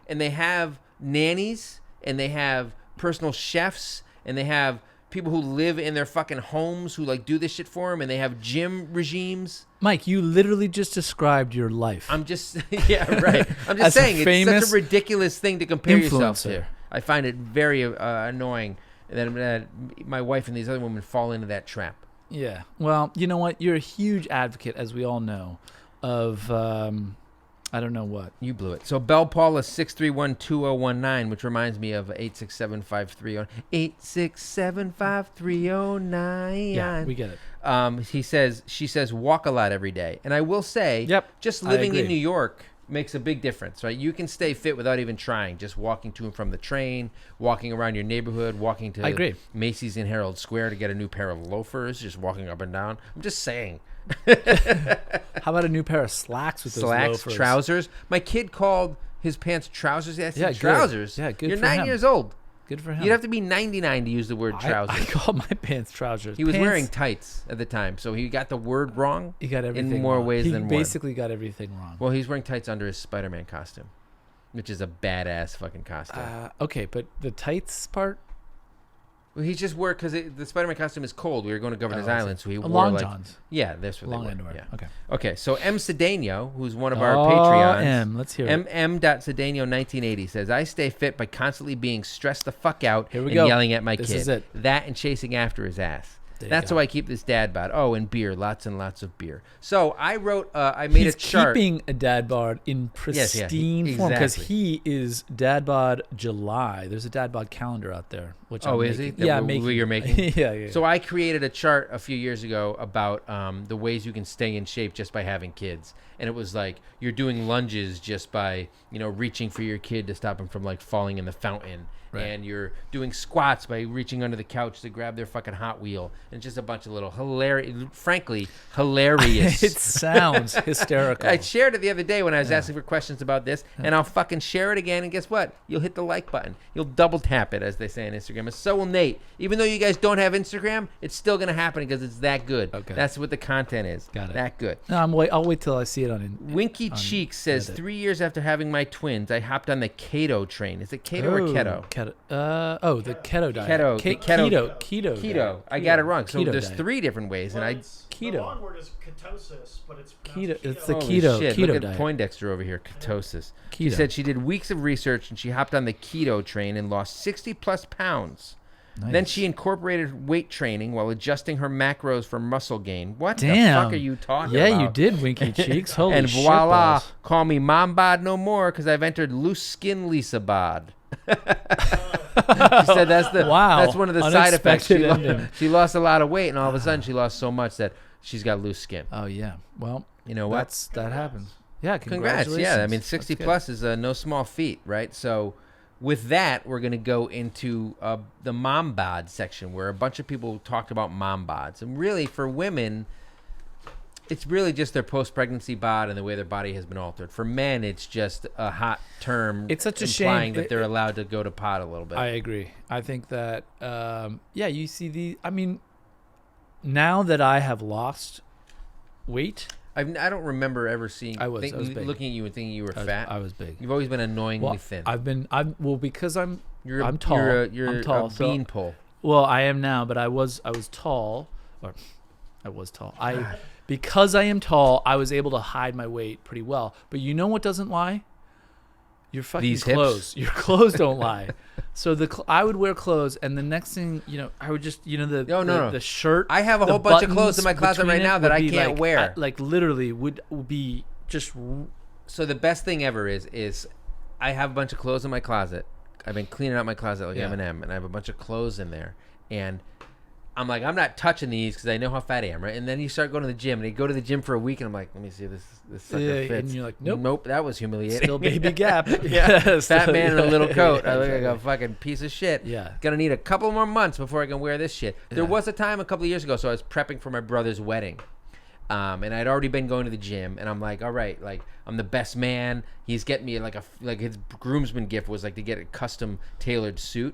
and they have nannies, and they have personal chefs, and they have people who live in their fucking homes who like do this shit for them, and they have gym regimes. Mike, you literally just described your life. I'm just I'm just saying it's such a ridiculous thing to compare yourself to. I find it very annoying that my wife and these other women fall into that trap. Yeah. Well, you know what? You're a huge advocate, as we all know, of I don't know what. You blew it. So Bell Paula 631-2019, which reminds me of 867-530. 867-530-9. Yeah, we get it. She says walk a lot every day. And I will say, just living in New York makes a big difference, right? You can stay fit without even trying, just walking to and from the train, walking around your neighborhood, walking to Macy's in Herald Square to get a new pair of loafers, just walking up and down. I'm just saying. How about a new pair of slacks with those loafers? Trousers. My kid called his pants trousers. Yeah, trousers. Yeah, good. You're for 9 him. years old. Good for him. You'd have to be 99 to use the word trousers. I called my pants trousers. He was wearing tights at the time, so he got the word wrong. He got everything in more ways than one. He basically got everything wrong. Well, he's wearing tights under his Spider-Man costume, which is a badass fucking costume. Okay, but the tights part. Well, he just wore because the Spider-Man costume is cold. We were going to Governor's Island, so he wore long like johns. Yeah, that's what Long they were. underwear. Yeah. Okay. Okay, so M. Cedeno, who's one of our Patreons. M. Let's hear it. M.Cedeno 1980 says, I stay fit by constantly being stressed the fuck out Here we and go. yelling at my This kid. is it. That and chasing after his ass. There you That's go. how I keep this dad bod. Oh, and beer. Lots and lots of beer. So I wrote, I made He's a chart. keeping a dad bod in pristine form because exactly. he is Dad Bod July. There's a Dad Bod calendar out there. Which Oh, I'm is he? making. That Yeah, you're making? yeah. So I created a chart a few years ago about the ways you can stay in shape just by having kids. And it was like you're doing lunges just by, reaching for your kid to stop him from like falling in the fountain. Right. And you're doing squats by reaching under the couch to grab their fucking Hot Wheel. And just a bunch of little frankly, hilarious. It sounds hysterical. I shared it the other day when I was asking for questions about this, and I'll fucking share it again, and guess what? You'll hit the like button. You'll double tap it, as they say on Instagram. And so will Nate. Even though you guys don't have Instagram, it's still going to happen because it's that good. Okay. That's what the content is. Got it. That good. No, I'll wait till I see it on. Winky Cheeks says, Reddit. 3 years after having my twins, I hopped on the keto train. Is it keto or keto? Keto. The keto diet. Keto. I got it wrong. So Keto there's diet. 3 different ways, and I. Keto. The long word is ketosis, but it's Keto. pronounced It's the Holy keto. shit, Keto look at diet. Poindexter over here. Ketosis. She Keto. said she did weeks of research and she hopped on the keto train and lost 60 plus pounds. Nice. Then she incorporated weight training while adjusting her macros for muscle gain. What the Damn. fuck are you talking Yeah, about? you did, Winky Cheeks. Holy And shit voila, balls. call me Mom Bod no more because I've entered loose skin Lisa Bod. She said that's Wow. that's one of the side effects. Unexpected ending. She lost a lot of weight and all of a sudden she lost so much that she's got loose skin. Oh yeah. Well, You know what? that happens. Yeah. Congrats. Congratulations. Yeah, I mean, That's 60 good. plus is no small feat, right? So with that, we're going to go into the mom bod section where a bunch of people talked about mom bods. And really, for women, it's really just their post-pregnancy bod and the way their body has been altered. For men, it's just a hot term It's such a implying shame. that they're allowed to go to pot a little bit. I agree. I think that you see I mean, now that I have lost weight, I don't remember ever seeing, I was big. looking at you and thinking you were fat. I was big. You've always been annoyingly Well, thin. because I'm You're tall. You're I'm tall. a beanpole. Well, I am now, but I was tall, because I am tall, I was able to hide my weight pretty well. But you know what doesn't lie? Your fucking These hips? clothes. Your clothes don't lie. So I would wear clothes, and the next thing, I would just, the shirt. I have a the whole bunch of clothes in my buttons closet right between now it that would I be can't wear. like literally would be just. So the best thing ever is I have a bunch of clothes in my closet. I've been cleaning out my closet like Yeah. Eminem, and I have a bunch of clothes in there. And I'm like, I'm not touching these because I know how fat I am, right? And then you start going to the gym, and you go to the gym for a week, and I'm like, let me see if this sucker Yeah, fits. and you're like, nope. Nope, that was humiliating. Still baby gap. Yeah, Still- fat man in a little coat. I look like exactly. a fucking piece of shit. Yeah. Gonna need a couple more months before I can wear this shit. There Yeah. was a time a couple of years ago, so I was prepping for my brother's wedding. And I'd already been going to the gym, and I'm like, all right, like I'm the best man. He's getting me like his groomsman gift was like to get a custom tailored suit,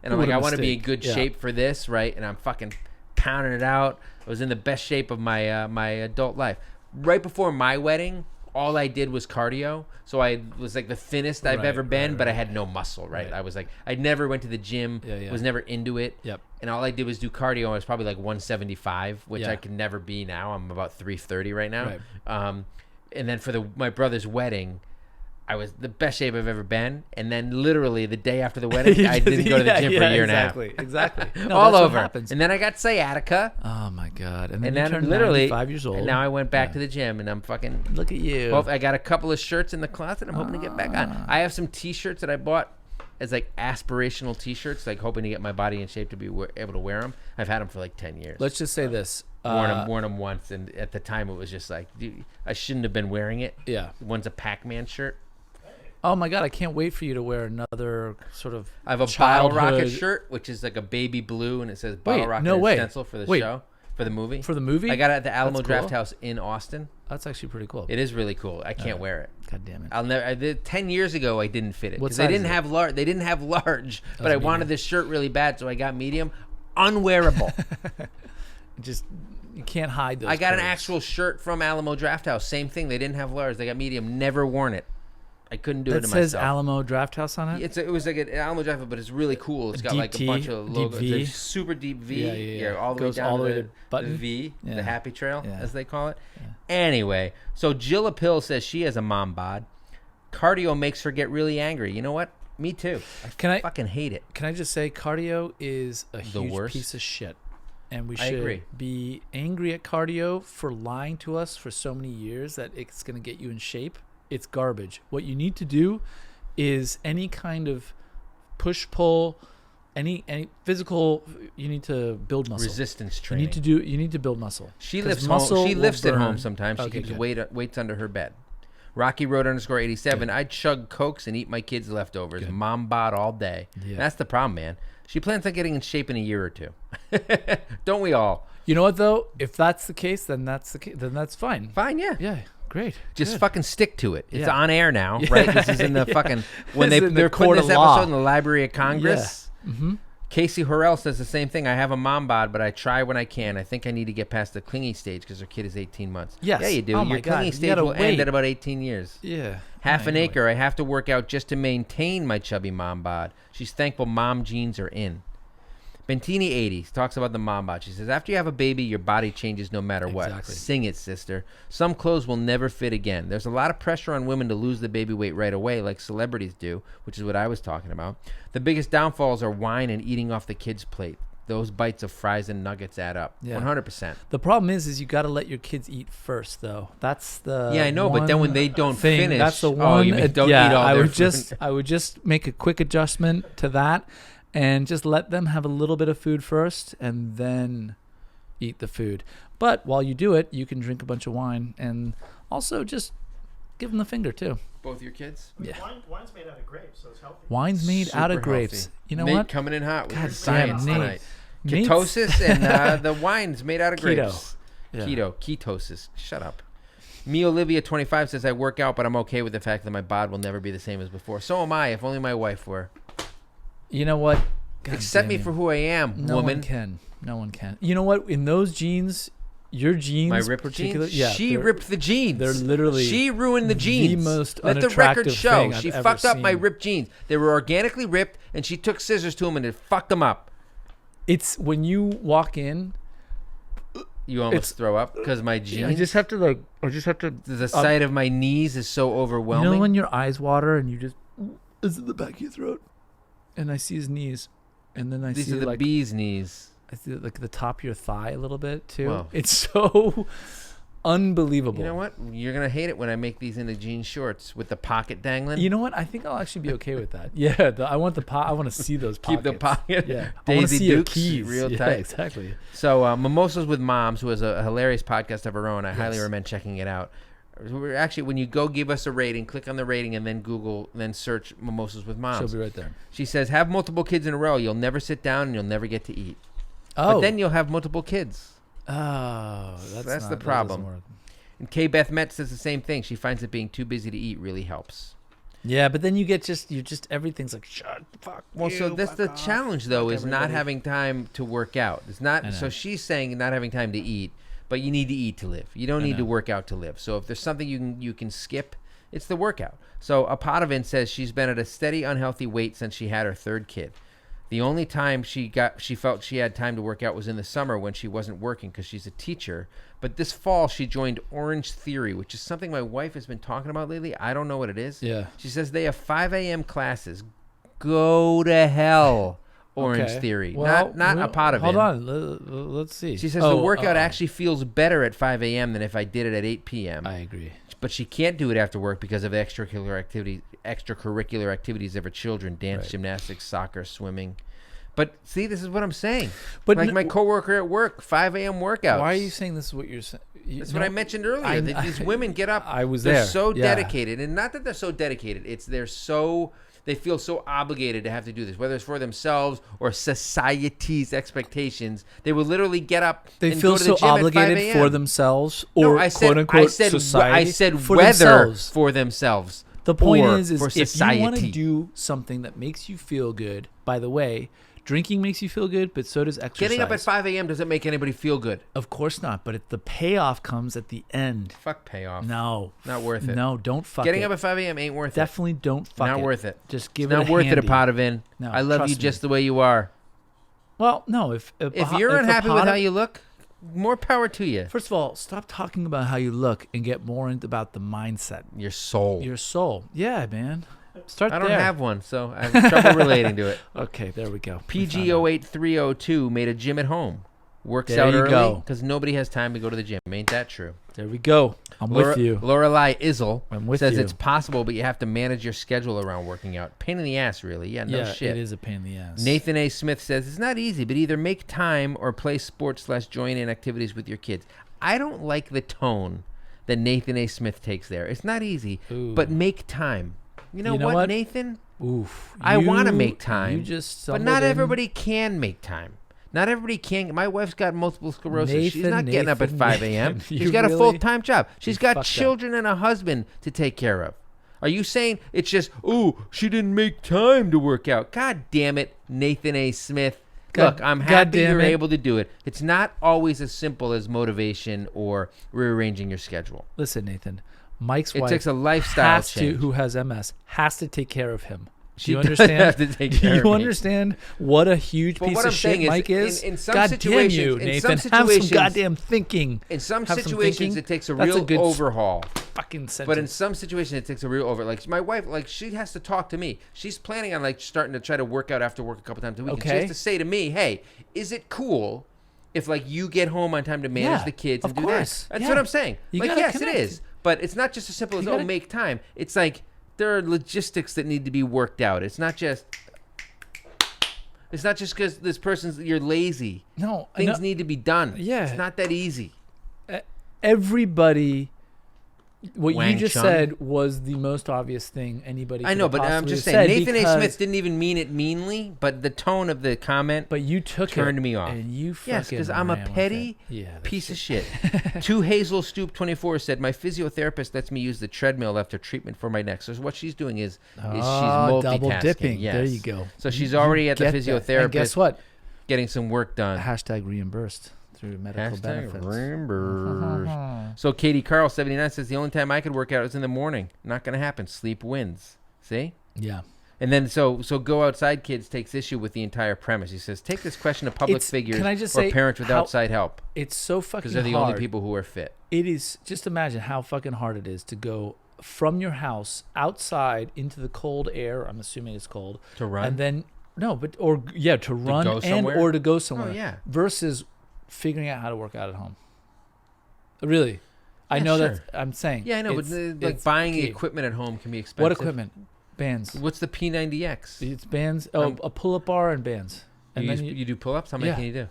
and I'm What like, a I want to be in mistake. good Yeah. shape for this, right? And I'm fucking pounding it out. I was in the best shape of my my adult life. Right before my wedding, all I did was cardio, so I was like the thinnest I've Right, ever been, right, but I right. had no muscle, right? Right. I was like, I never went to the gym, Yeah. was never into it. Yep. And all I did was do cardio. I was probably like 175, which Yeah. I can never be now. I'm about 330 right now. Right. And then for my brother's wedding, I was the best shape I've ever been. And then literally the day after the wedding, I didn't go to the gym for a year and a half. Exactly. No, All that's what over. happens. And then I got sciatica. Oh my god! And then, And you then turned literally 5 years old. And now I went back Yeah. to the gym, and I'm fucking. Look at you. Well, I got a couple of shirts in the closet. I'm hoping to get back on. I have some T-shirts that I bought as like aspirational T-shirts, like hoping to get my body in shape to be able to wear them. I've had them for like 10 years. Let's just say this. Worn them once, and at the time it was just like, dude, I shouldn't have been wearing it. Yeah. One's a Pac-Man shirt. Oh my god! I can't wait for you to wear another sort of. I have a Bottle Rocket childhood- shirt, which is like a baby blue, and it says Bottle Wait, Rocket no way. stencil for the Wait. show, for the movie. For the movie? I got it at the Alamo That's Draft cool. House in Austin. That's actually pretty cool. It is really cool. I can't wear it. God damn it! I'll never. 10 years ago, I didn't fit it What because they size didn't is it? have large. They didn't have large, but I medium. wanted this shirt really bad, so I got medium. Unwearable. Just you can't hide those. I got an curves. actual shirt from Alamo Draft House. Same thing. They didn't have large. They got medium. Never worn it. I couldn't do That it to says myself. Alamo Draft House on it. It was like an Alamo Draft, but it's really cool. It's got Deep like a T, bunch of deep logos. V. It's a super deep V. Yeah. All the way Goes down all to the way the, to button. the V, Yeah. the happy trail, Yeah. as they call it. Yeah. Anyway, so Jill Appill says she has a mom bod. Cardio makes her get really angry. You know what? Me too. I fucking hate it. Can I just say cardio is a huge worst. piece of shit. And we I should agree. be angry at cardio for lying to us for so many years that it's going to get you in shape. It's garbage. What you need to do is any kind of push-pull, any physical, you need to build muscle. Resistance training. You need to build muscle. She 'Cause lifts muscle home. She will lifts at burn. home sometimes. She Okay, keeps good. weights under her bed. Rocky Road _87. I'd chug Cokes and eat my kids' leftovers. Good. Mom bod all day. Yeah. That's the problem, man. She plans on getting in shape in a year or two. Don't we all? You know what though? If that's the case, then that's the case. Then that's fine. Fine, yeah. Yeah, great. Just Good. fucking stick to it. It's Yeah. on air now, Yeah. right? This is in the fucking when This is in the they're putting court this of law. episode in the Library of Congress. Mm-hmm. Casey Horrell says the same thing. I have a mom bod, but I try when I can. I think I need to get past the clingy stage because her kid is 18 months. Yes. Yeah, you do. Oh my Your God. clingy You stage gotta will end wait. at about 18 years. Yeah. Half an Anyway. acre. I have to work out just to maintain my chubby mom bod. She's thankful mom jeans are in. Bentini 80 talks about the mom bod. She says, after you have a baby, your body changes no matter what. Exactly. Sing it, sister. Some clothes will never fit again. There's a lot of pressure on women to lose the baby weight right away, like celebrities do, which is what I was talking about. The biggest downfalls are wine and eating off the kid's plate. Those bites of fries and nuggets add up. Yeah. 100%. The problem is you got to let your kids eat first, though. That's the Yeah, I know, but then when they don't thing. finish, That's the oh, one. you mean don't yeah, eat all I their would food. I would just make a quick adjustment to that, and just let them have a little bit of food first, and then eat the food. But while you do it, you can drink a bunch of wine, and also just give them the finger too. Both your kids? I mean, Yeah. Wine's made out of grapes, so it's healthy. Wine's made out of Super grapes. healthy. You know Nate what? coming in hot with God your science damn, Nate. tonight. Nate's- Ketosis and the wine's made out of Keto. grapes. Yeah. Ketosis. Shut up. Me Olivia 25 says I work out, but I'm okay with the fact that my bod will never be the same as before. So am I. If only my wife were. You know what? God Accept damn me you. for who I am, No woman. one can. No one can. You know what? In those jeans, your jeans, My ripped particular, jeans. yeah, She they're- ripped the jeans. They're literally She ruined the the jeans. most Let the record unattractive show. thing I've She ever fucked up my seen. ripped jeans. They were organically ripped, and she took scissors to them and it fucked them up. It's when you walk in. You almost It's- throw up because my jeans. I just have to. The sight of my knees is so You overwhelming. know when your eyes water and you just, it's in the back of your throat, and I see his knees, and then I These see are the like bee's knees. I see like the top of your thigh a little bit too. Wow. It's so unbelievable. You know what? You're gonna hate it when I make these into jean shorts with the pocket dangling. You know what? I think I'll actually be okay with that. Yeah, I want I want to see those pockets. Keep the pocket. Yeah, I want to Daisy see your Dukes, keys. real Yeah, tight. exactly. So Mimosas with Moms, who has a hilarious podcast of her own. I highly Yes. recommend checking it out. We're actually, when you go give us a rating, click on the rating and then Google, then search Mimosas with Moms. She'll be right there. She says, have multiple kids in a row. You'll never sit down and you'll never get to eat. Oh, But then you'll have multiple kids. oh, That's the that doesn't problem. work. And Kay Beth Metz says the same thing. She finds that being too busy to eat really helps. Yeah, but then you get everything's like shut the fuck. Well, so that's the challenge, though, is not having time to work out. It's I not. know. So she's saying not having time to eat, but you need to eat to live. You don't I need know. to work out to live. So if there's something you can skip, it's the workout. So Apadovin says she's been at a steady unhealthy weight since she had her third kid. The only time she felt she had time to work out was in the summer when she wasn't working because she's a teacher. But this fall she joined Orange Theory, which is something my wife has been talking about lately. I don't know what it is. Yeah. She says they have 5 a.m. classes. Go to hell, Orange Okay. Theory. Well, not well, Apadovin. Hold on, let's see. She says the workout actually feels better at 5 a.m. than if I did it at 8 p.m. I agree. But she can't do it after work because of the extracurricular activities of her children: dance, Right. gymnastics, soccer, swimming. But see, this is what I'm saying. But Like my coworker at work, 5 a.m. workouts. Why are you saying this is what you're saying? That's what I mentioned earlier. That these women get up. I was they're there. so Yeah. dedicated, and not that they're so dedicated. It's they feel so obligated to have to do this, whether it's for themselves or society's expectations. They will literally get up. They and feel go to the so gym at 5 obligated a.m. for themselves, or No, I said, quote unquote I said, society. I said for whether themselves. for themselves. The point or is for if you want to society. do something that makes you feel good, by the way, Drinking makes you feel good, but so does exercise. Getting up at 5 a.m. doesn't make anybody feel good. Of course not, but the payoff comes at the end. Fuck payoff. No. Not worth it. No, don't fuck Getting it. up at 5 a.m. ain't worth Definitely don't fuck it. it. Not worth it. Just give It's it not a worth it, handy. Apotovin. No, I love you trust just me. the way you are. Well, no, if you're unhappy with how you look, more power to you. First of all, stop talking about how you look and get more into about the mindset. Your soul. Your soul. Yeah, man. Start there. I don't have one, so I have trouble relating to it. Okay, there we go. PG08302 made a gym at home. Works There out you early go. because nobody has time to go to the gym. Ain't that true? There we go. I'm with you. Lorelei Izzle I'm with says you. it's possible, but you have to manage your schedule around working out. Pain in the ass, really. Yeah, no Yeah, shit. it is a pain in the ass. Nathan A. Smith says it's not easy, but either make time or play sports / join in activities with your kids. I don't like the tone that Nathan A. Smith takes there. It's not easy, Ooh. but make time. You know what, Nathan? Oof. I want to make time, You just but not stumbled in. everybody can make time. Not everybody can. My wife's got multiple sclerosis. She's not getting up at Nathan, 5 a.m. Nathan, She's you got a really- full-time job. She's got fucked up. children and a husband to take care of. Are you saying it's just, she didn't make time to work out? God damn it, Nathan A. Smith. Look, I'm happy you're able to do it. It's not always as simple as motivation or rearranging your schedule. Listen, Nathan. Mike's It wife takes a lifestyle has change. who has MS, has to take care of him. She Do you does understand? have to take Do care you of me. understand what a huge But piece what of I'm saying shit is, Mike is? in some God situations- damn you, in Nathan. some Have some situations- goddamn thinking. In some Have some situations, thinking. it takes a That's real good overhaul. Fucking sentence. But in some situations, it takes a real like my wife, like she has to talk to me. She's planning on like starting to try to work out after work a couple times a week. And she Okay. has to say to me, "Hey, is it cool if like you get home on time to manage Yeah, the kids and of do course. that?" That's Yeah. what I'm saying. You Like gotta yes, it connect. is, but it's not just as simple as You gotta- make time. It's like there are logistics that need to be worked out. It's not just. It's not just because this person's you're lazy. no, Things need to be done. Yeah. It's not that easy. everybody. What Wang you just Chung? said was the most obvious thing anybody. I could know, have but I'm possibly just said saying Nathan A. because- Smith didn't even mean it meanly, but the tone of the comment But you took turned it me off. and you fucking Yes, because I'm a ran with petty it. Yeah, that's piece true. of shit. Two Hazel Stoop 24 said, my physiotherapist lets me use the treadmill after treatment for my neck. So what she's doing is she's multitasking. double dipping. Yes. There you go. So she's already at the Get that. physiotherapist And guess what? getting some work done. Hashtag reimbursed through medical benefits. Reimbursed. So Katie Carl 79 says the only time I could work out is in the morning. Not going to happen. Sleep wins. See? Yeah. And then so Go Outside Kids takes issue with the entire premise. He says, take this question to public figures can I just or say parents with how- outside help It's so fucking because they're the hard. only people who are fit. It is. Just imagine how fucking hard it is to go from your house outside into the cold air. I'm assuming it's cold. To run? And then to run go and somewhere? or to go somewhere. Oh, yeah. Versus figuring out how to work out at home. Really, I Yeah, know sure. that I'm saying. Yeah, I know, but like it's buying key. equipment at home can be expensive. What equipment? Bands. What's the P90X? It's bands. Oh, a pull-up bar and bands. And You, then you do pull-ups? How many Yeah. can you do?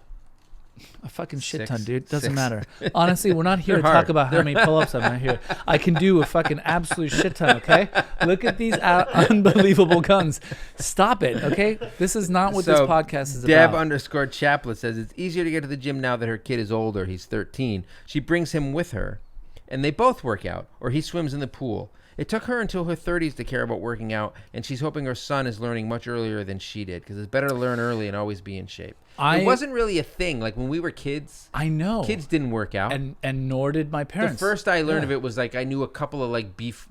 a fucking shit Six. ton, dude. Doesn't Six. matter. Honestly, we're not here They're to hard. talk about how many pull-ups I'm not here. I can do a fucking absolute shit ton, okay? Look at these unbelievable guns. Stop it, okay? This is not what this So, podcast is Deb about. _Chaplet says it's easier to get to the gym now that her kid is older. He's 13. She brings him with her, and they both work out, or he swims in the pool. It took her until her 30s to care about working out, and she's hoping her son is learning much earlier than she did, because it's better to learn early and always be in shape. It wasn't really a thing. Like when we were kids, I know. kids didn't work out. And nor did my parents. The first I learned Yeah. of it was like I knew a couple of like beef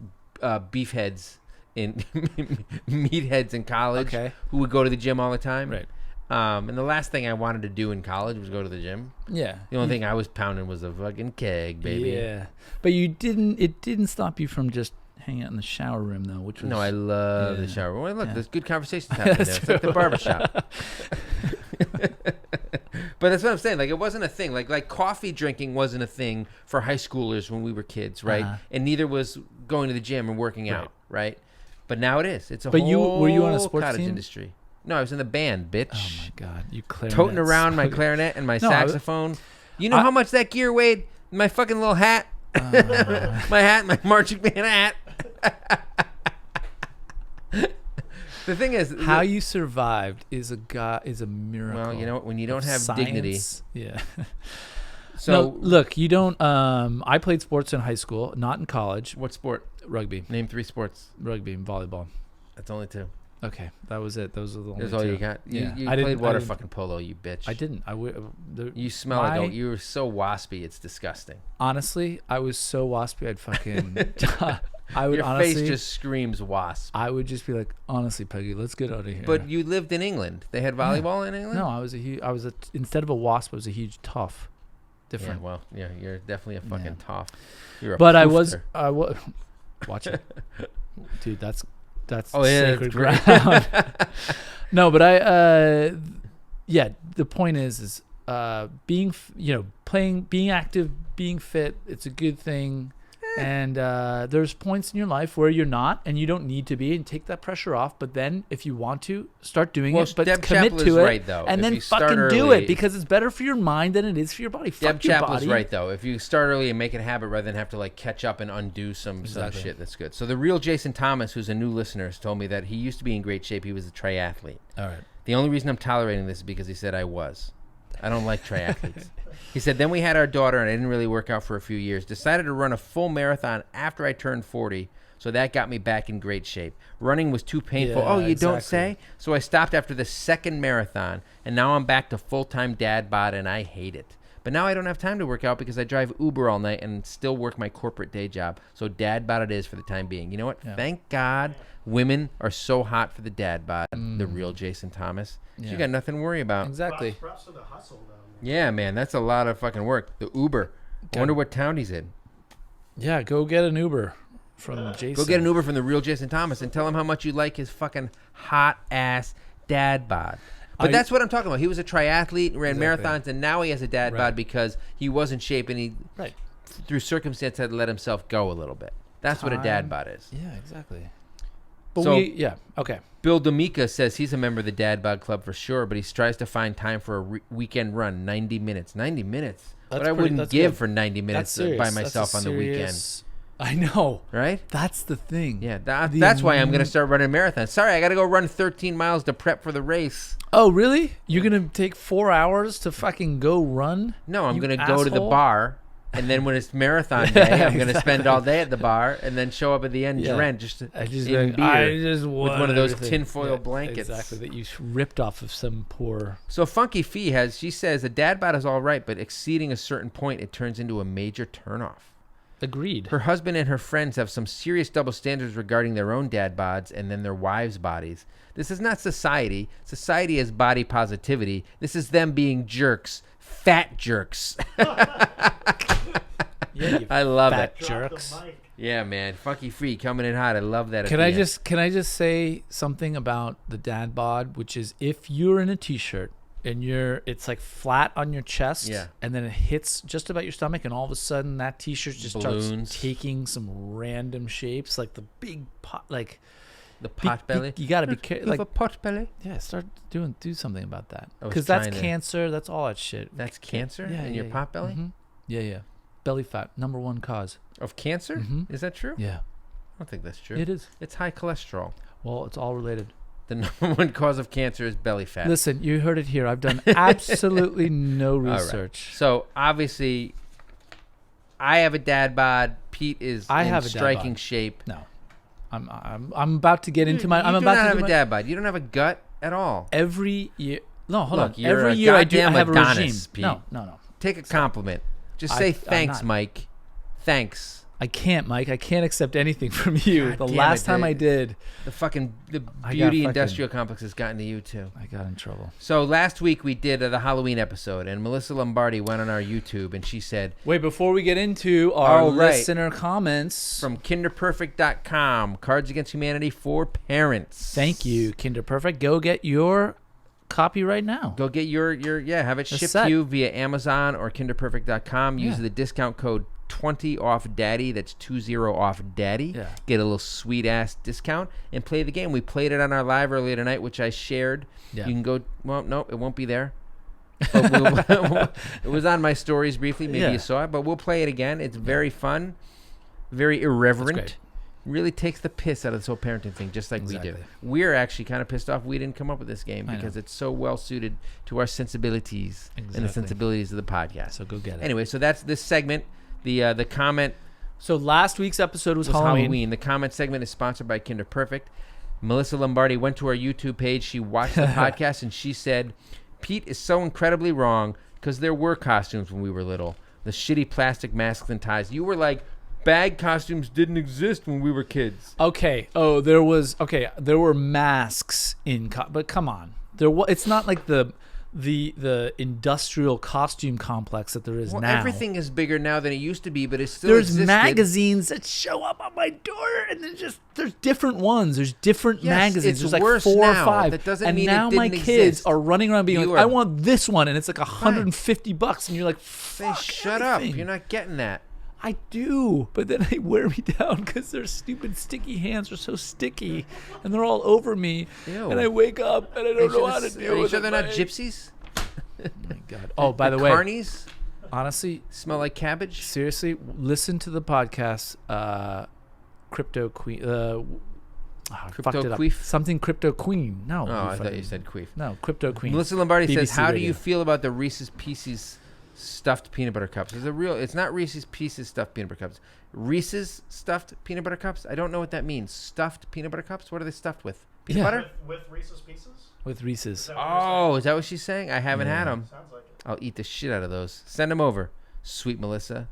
heads in meatheads in college Okay. who would go to the gym all the time. Right. And the last thing I wanted to do in college was go to the gym. Yeah. The only thing I was pounding was a fucking keg, baby. Yeah. But it didn't stop you from just hanging out in the shower room though, which was No, I love the Yeah. shower. Well, look, Yeah. there's good conversations happening there. That's It's like the true. barbershop. But that's what I'm saying. Like, it wasn't a thing. Like coffee drinking wasn't a thing for high schoolers when we were kids, right? Uh-huh. And neither was going to the gym and working out, right? But now it is. It's a But whole were you on a sports cottage team? industry. No, I was in the band, bitch. Oh my god, you clarinet. Toting around my clarinet and my No, I was- saxophone. You know how much that gear weighed? My fucking little hat. My hat, my marching band hat. The thing is, How you survived is a miracle. well, you know what? When you don't of have dignity, science. Yeah. so no, look, you don't. I played sports in high school, not in college. what sport? Rugby, Name 3 sports. rugby, and volleyball. That's only 2. Okay, that was it. Those are the only That's all two. you got. Yeah. You I played water didn't- fucking polo, you bitch. I didn't. You smell like you were so waspy. It's disgusting. Honestly, I was so waspy. I'd fucking. I would Your honestly. face just screams wasp. I would just be like, honestly, Peggy, let's get out of here. But you lived in England. They had volleyball in England. no, I was instead of a wasp, I was a huge tough. Yeah, Different. well, yeah, you're definitely a fucking tough. You're a But I poofter. was. Watch it, dude. That's Oh, yeah, sacred that's ground. No, but yeah. The point is being, playing, being active, being fit. It's a good thing. And there's points in your life where you're not, and you don't need to be, and take that pressure off. But then, if you want to, start doing it. But Deb commit Chappell to is it, right, though. and If then you start fucking do early- it, because it's better for your mind than it is for your body. Deb Fuck your Chappell's body. right, though. If you start early and make it a habit rather than have to like catch up and undo some Exactly. shit, that's good. So the real Jason Thomas, who's a new listener, has told me that he used to be in great shape. He was a triathlete. All right. The only reason I'm tolerating this is because he said I was. I don't like triathletes. He said, then we had our daughter, and I didn't really work out for a few years. Decided to run a full marathon after I turned 40, so that got me back in great shape. Running was too painful. Yeah, Oh, you don't exactly. say? So I stopped after the second marathon, and now I'm back to full-time dad bod, and I hate it. But now I don't have time to work out because I drive Uber all night and still work my corporate day job. So dad bod it is for the time being. You know what? Yeah. Thank God women are so hot for the dad bod. The real Jason Thomas. Yeah. You got nothing to worry about. Exactly. Props to the hustle, though. Yeah, man, that's a lot of fucking work. The Uber. I wonder what town he's in. Yeah, go get an Uber from Jason. Go get an Uber from the real Jason Thomas and tell him how much you like his fucking hot ass dad bod. But that's what I'm talking about. He was a triathlete, ran Exactly. marathons, and now he has a dad Right. bod because he was in shape and he, Right. through circumstance, had to let himself go a little bit. That's what a dad Time. bod is. Yeah, exactly. But So- okay. Bill D'Amica says he's a member of the Dad Bod Club for sure, but he tries to find time for a weekend run, 90 minutes. 90 minutes? That's What I pretty- wouldn't that's give good. for 90 That's minutes serious. by That's a myself on the weekend. serious- I know. Right? That's the thing. Yeah, The that's why I'm going to amount- start running marathons. Sorry, I got to go run 13 miles to prep for the race. Oh, really? You're going to take 4 hours to fucking go run? No, I'm You going to go to the asshole. bar, and then when it's marathon day, I'm going to spend all day at the bar, and then show up at the end Yeah. drenched just I just, in like, beer. I just with want one of those everything. tinfoil blankets. Exactly, that you ripped off of some poor... So Funky Fee she says a dad bod is all right, but exceeding a certain point, it turns into a major turnoff. Agreed. Her husband and her friends have some serious double standards regarding their own dad bods and then their wives' bodies. This is not society. Society is body positivity. This is them being jerks. Fat jerks. Yeah, you I love fat it. Drop jerks. the mic. Yeah, man. Funky Free coming in hot. I love that. at Can the I end. just say something about the dad bod, which is if you're in a t-shirt and it's like flat on your chest, Yeah. and then it hits just about your stomach, and all of a sudden that t-shirt just Balloons. starts taking some random shapes, like the big pot, like the pot belly? You got to be careful. Like Like, a pot belly? yeah, do something about that, I was because that's trying to- cancer. That's all that shit. That's cancer Yeah, in your yeah, pot belly? Mhm. Yeah. Belly fat, #1 cause. Of cancer? Mhm. Is that true? Yeah, I don't think that's true. it is. It's high cholesterol. Well, it's all related. The #1 cause of cancer is belly fat. Listen, you heard it here. I've done absolutely no right. research. So obviously, I have a dad bod. Pete is I in have a dad striking bod. shape. No, I'm about to get into my. You I'm do about not to have do a my, dad bod. You don't have a gut at all. every year. No, hold Look, on. you're Every a year I goddamn have a Adonis, regime. Pete. No. Take a compliment. Just I- say I'm thanks, not. Mike. Thanks. I can't, Mike. I can't accept anything from you. God The damn last it, time I dude. did, The I got beauty fucking- industrial complex has gotten to you too. I got in trouble. So last week we did the Halloween episode, and Melissa Lombardi went on our YouTube and she said, Wait, before we get into our Oh, right. listener comments, from kinderperfect.com, Cards Against Humanity for Parents. thank you, Kinder Perfect. Go get your copy right now. Go get your have it shipped set. to you via Amazon or kinderperfect.com. Use Yeah. the discount code 20 off daddy. That's 20 off daddy. Yeah. Get a little sweet ass discount and play the game. We played it on our live earlier tonight, which I shared. Yeah. You can go. Well, no, it won't be there. But it was on my stories briefly. Maybe Yeah. you saw it, but we'll play it again. It's very fun, very irreverent. great. Really takes the piss out of this whole parenting thing, just like we do. Exactly. We're actually kind of pissed off we didn't come up with this game I because know. it's so well suited to our sensibilities and the Exactly. sensibilities of the podcast. So go get it. Anyway, so that's this segment. The comment So last week's episode was was Halloween. Halloween. The comment segment is sponsored by Kinder Perfect. Melissa Lombardi went to our YouTube page. She watched the podcast, and she said, Pete is so incredibly wrong because there were costumes when we were little. The shitty plastic masks and ties. You were like, bag costumes didn't exist when we were kids. Okay. Oh, there were masks but come on. It's not like the industrial costume complex that there is Well, now. everything is bigger now than it used to be, but it's still There's existed. magazines that show up on my door, and there's different ones. There's different magazines. It's There's like worse 4 now. or 5. That doesn't and mean it now my didn't kids exist. are running around being You like, are- I want this one, and it's like $150, and you're like, Say, fuck shut everything. up. You're not getting that. I do, but then they wear me down because their stupid sticky hands are so sticky, and they're all over me, Ew. and I wake up and I don't know how to deal Are you with sure it. they're not Mike. gypsies? Oh my god! Oh, by the way, Carnies honestly, smell like cabbage. seriously, listen to the podcast, Crypto Queen. I fucked it up. Queef? Something Crypto Queen. No, Oh, I thought you said queef. no Crypto Queen. Melissa Lombardi says, BBC "How do Radio. you feel about the Reese's Pieces stuffed peanut butter cups?" It's not Reese's Pieces stuffed peanut butter cups. Reese's stuffed peanut butter cups. I don't know what that means. Stuffed peanut butter cups. What are they stuffed with? Peanut Yeah. butter. With Reese's Pieces? With Reese's. Is that what you're Oh, is that what she's saying? I haven't had them. saying? Sounds like it. I'll eat the shit out of those. Send them over, sweet Melissa.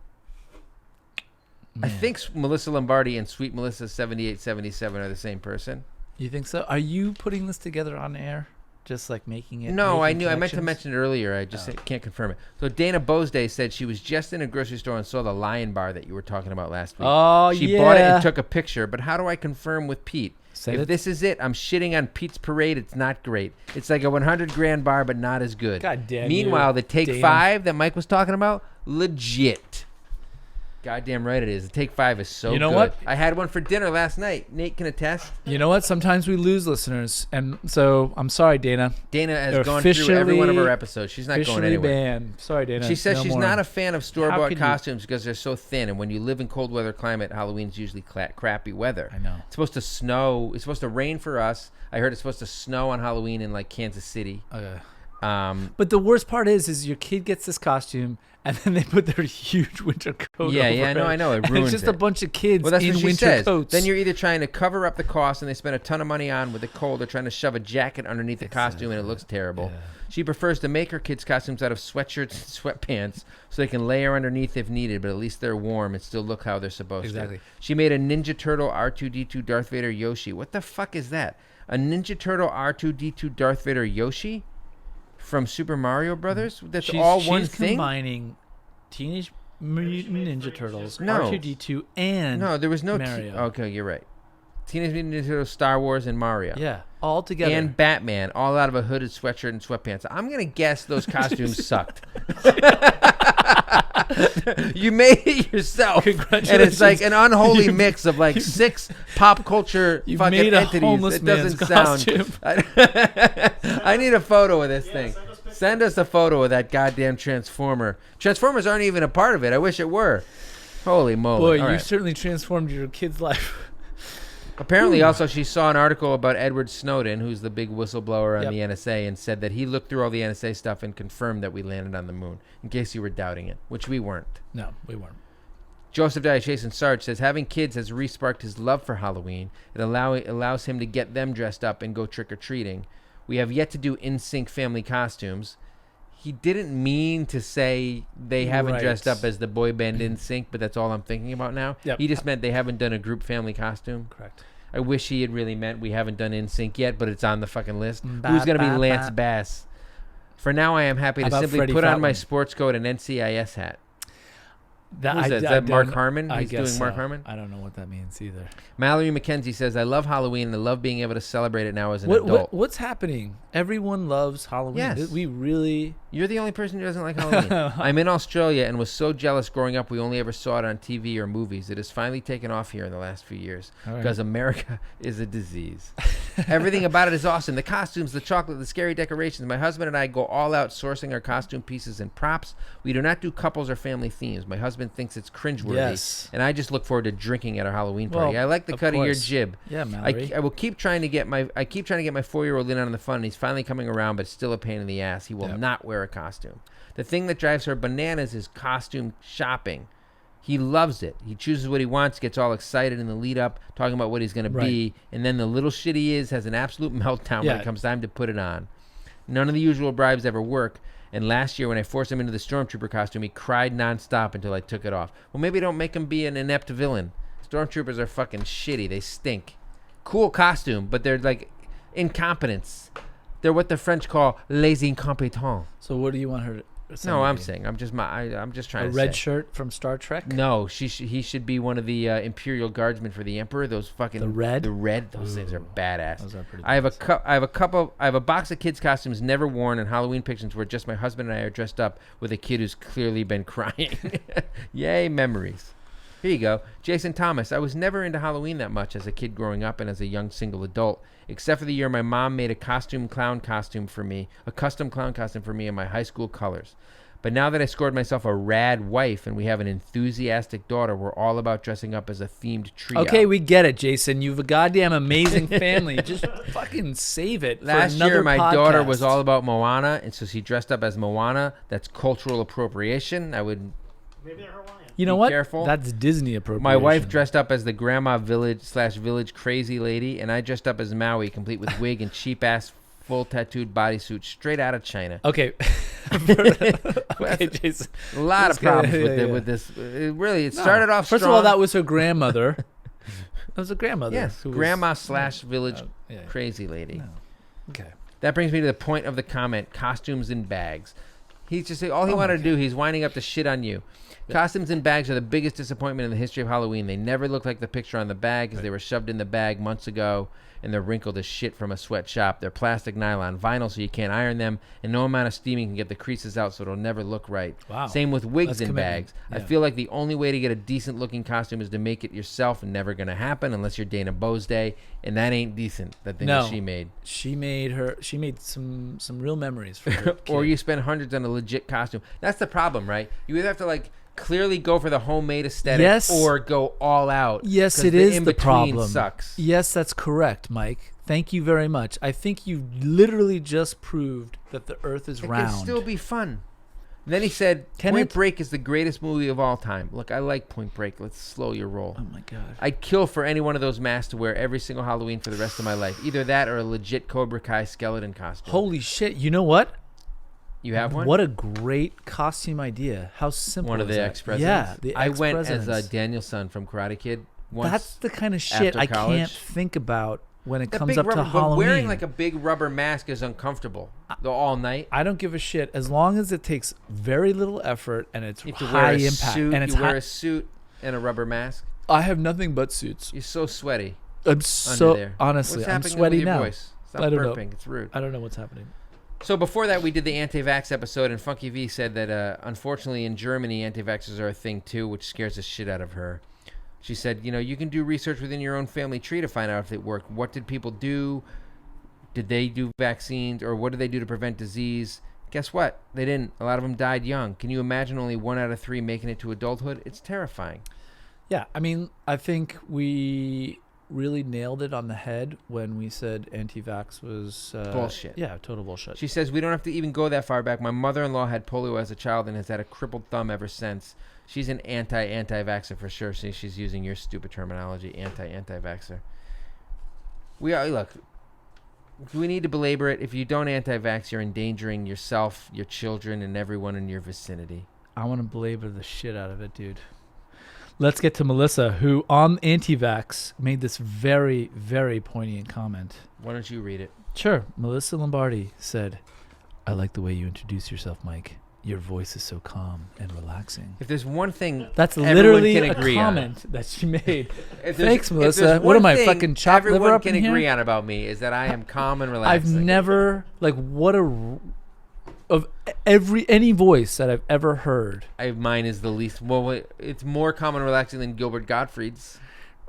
I Man. think Melissa Lombardi and sweet Melissa 7877 are the same person. You think so? Are you putting this together on air? Just like making it? No, I making knew. I meant to connections? mention it earlier. I just Oh. can't confirm it. So Dana Bosday said she was just in a grocery store and saw the Lion Bar that you were talking about last week. Oh, She yeah. bought it and took a picture. But how do I confirm with Pete? Say If that- this is it, I'm shitting on Pete's Parade. It's not great. It's like a 100 grand bar, but not as good. God damn you, Meanwhile, the Take Dana. 5 that Mike was talking about, legit. Goddamn right it is. The Take 5 is so good. You know what? I had one for dinner last night. Nate can attest. You know what? Sometimes we lose listeners, and so I'm sorry, Dana. Dana has They're gone through every one of her officially- episodes. She's not going Officially anywhere. banned. Sorry, Dana. She says No she's more. not a fan of store-bought could you- costumes because they're so thin, and when you live in cold weather climate, Halloween's usually crappy weather. I know. It's supposed to snow. It's supposed to rain for us. I heard it's supposed to snow on Halloween in like Kansas City. But the worst part is your kid gets this costume, and then they put their huge winter coat Yeah, over yeah, I know, it. I know. It And ruins it's just a it. bunch of kids Well, that's in what she winter says. coats. Then you're either trying to cover up the cost and they spend a ton of money on with the cold, or trying to shove a jacket underneath the costume and it looks terrible. Yeah. She prefers to make her kids' costumes out of sweatshirts and sweatpants so they can layer underneath if needed, but at least they're warm and still look how they're supposed Exactly. to. She made a Ninja Turtle R2-D2 Darth Vader Yoshi. What the fuck is that? A Ninja Turtle R2-D2 Darth Vader Yoshi from Super Mario Brothers? That's all one she's thing? combining Teenage Mutant Ninja Turtles, No. R2-D2, and No, there was no... Mario. Okay, you're right. Teenage Mutant Ninja Turtles, Star Wars, and Mario. yeah, all together. And Batman, all out of a hooded sweatshirt and sweatpants. I'm gonna guess those costumes sucked. You made it yourself, and it's like an unholy mix of like 6 pop culture You fucking made a entities. homeless It doesn't man's sound. I need a photo of this thing. send us pictures. Send us a photo of that goddamn Transformer. Transformers aren't even a part of it. I wish it were. Holy moly! Boy, All you right. certainly transformed your kid's life. Apparently, also, she saw an article about Edward Snowden, who's the big whistleblower on Yep. the NSA, and said that he looked through all the NSA stuff and confirmed that we landed on the moon, in case you were doubting it, which we weren't. No, we weren't. Joseph Diachason Sarge says, having kids has re-sparked his love for Halloween. It allows him to get them dressed up and go trick-or-treating. We have yet to do in-sync family costumes. He didn't mean to say they haven't Right. dressed up as the boy band in-sync, but that's all I'm thinking about now. Yep. He just meant they haven't done a group family costume. Correct. I wish he had really meant we haven't done NSYNC yet, but it's on the fucking list. Ba, Who's going to be ba, Lance ba. Bass? For now, I am happy How to about simply Freddie put on my Fatman? sports coat and NCIS hat. That, Who's that? Is I that Mark don't- Harmon? I He's guess doing Mark so. Harmon? I don't know what that means either. Mallory McKenzie says, I love Halloween and I love being able to celebrate it now as an adult. What's happening? Everyone loves Halloween. Yes. We really... You're the only person who doesn't like Halloween. I'm in Australia and was so jealous growing up we only ever saw it on TV or movies. It has finally taken off here in the last few years All right. because America is a disease. Everything about it is awesome. The costumes, the chocolate, the scary decorations. My husband and I go all out sourcing our costume pieces and props. We do not do couples or family themes. My husband thinks it's cringeworthy. Yes. And I just look forward to drinking at our Halloween party. Well, I like the of cut of your course. jib. Yeah, Mallory. I will keep trying to get my 4-year-old in on the fun. And he's finally coming around, but still a pain in the ass. He will Yep. not wear a costume. The thing that drives her bananas is costume shopping. He loves it. He chooses what he wants, gets all excited in the lead up, talking about what he's going to be, and then the little shit he is has an absolute meltdown when it comes time to put it on. None of the usual bribes ever work, and last year when I forced him into the Stormtrooper costume, he cried nonstop until I took it off. Well, maybe don't make him be an inept villain. Stormtroopers are fucking shitty. They stink. Cool costume, but they're like incompetents. They're what the French call les incompetents. So what do you want her to say? No, I'm saying I'm just trying to say. A red shirt from Star Trek? No, he should be one of the Imperial Guardsmen for the Emperor. Those fucking the red. Those things are badass. Those are pretty. I have a box of kids' costumes never worn and Halloween pictures where just my husband and I are dressed up with a kid who's clearly been crying. Yay, memories. Here you go. Jason Thomas. I was never into Halloween that much as a kid growing up and as a young single adult, except for the year my mom made a custom clown costume for me in my high school colors. But now that I scored myself a rad wife and we have an enthusiastic daughter, we're all about dressing up as a themed trio. Okay, we get it, Jason. You've a goddamn amazing family. Just fucking save it. Last for year, my podcast. daughter was all about Moana, and so she dressed up as Moana. That's cultural appropriation. Maybe they're Hawaiian. You know what? Careful. That's Disney appropriation. My wife dressed up as the grandma village crazy lady, and I dressed up as Maui, complete with wig and cheap-ass full tattooed bodysuit straight out of China. Okay. Okay, Jason. A lot of problems with this. It started off First strong. of all, that was her grandmother. That was a grandmother. Yes, grandma / village crazy lady. No. Okay. That brings me to the point of the comment, costumes and bags. He's just all he wanted to do, he's winding up the shit on you. Yep. Costumes and bags are the biggest disappointment in the history of Halloween. They never look like the picture on the bag as they were shoved in the bag months ago, and they're wrinkled as shit from a sweatshop. They're plastic nylon vinyl so you can't iron them, and no amount of steaming can get the creases out so it'll never look right. Wow. Same with wigs and commitment. bags. Yeah. I feel like the only way to get a decent looking costume is to make it yourself, and never going to happen unless you're Dana Bo's day, and that ain't decent, that thing that she made. She made some real memories for her kid. Or you spend hundreds on a legit costume. That's the problem, right? You either have to clearly go for the homemade aesthetic or go all out. Yes, it is the in-between problem. Sucks. Yes, that's correct, Mike. Thank you very much. I think you literally just proved that the earth is round. It can still be fun. And then he said, Point Break is the greatest movie of all time. Look, I like Point Break. Let's slow your roll. Oh, my God. I'd kill for any one of those masks to wear every single Halloween for the rest of my life. Either that or a legit Cobra Kai skeleton costume. Holy shit. You know what? You have one? What a great costume idea. How simple One of is the that? ex-presidents? Yeah, the I went ex-presidents. as Daniel-san from Karate Kid once. That's the kind of shit I college. can't think about when it The comes big up rubber, to Halloween. But wearing a big rubber mask is uncomfortable all night. I don't give a shit as long as it takes very little effort and it's You have to high wear a impact. suit. And it's You wear a suit and a rubber mask. I have nothing but suits. You're so sweaty. I'm under so there. honestly, What's I'm happening sweaty with your now. voice? Stop I don't know. burping. It's rude. I don't know what's happening. So before that, we did the anti-vax episode, and Funky V said that unfortunately in Germany, anti-vaxxers are a thing too, which scares the shit out of her. She said, you can do research within your own family tree to find out if it worked. What did people do? Did they do vaccines, or what did they do to prevent disease? Guess what? They didn't. A lot of them died young. Can you imagine only 1 out of 3 making it to adulthood? It's terrifying. Yeah, I mean, I think we really nailed it on the head when we said anti-vax was bullshit. Yeah, total bullshit. She says, we don't have to even go that far back. My mother-in-law had polio as a child and has had a crippled thumb ever since. She's an anti-vaxxer for sure. See, she's using your stupid terminology, anti-vaxxer. Look, we need to belabor it. If you don't anti-vax, you're endangering yourself, your children, and everyone in your vicinity. I want to belabor the shit out of it, dude. Let's get to Melissa, who on anti-vax made this very, very poignant comment. Why don't you read it? Sure. Melissa Lombardi said, I like the way you introduce yourself, Mike. Your voice is so calm and relaxing. If there's one thing that's everyone literally can a agree comment that she made. Thanks, Thanks, Melissa. What am I, fucking chopped liver everyone up can in agree here? on about me is that I am calm and I've relaxing. never, of any voice that I've ever heard. Mine is the least. Well, it's more calm and relaxing than Gilbert Gottfried's.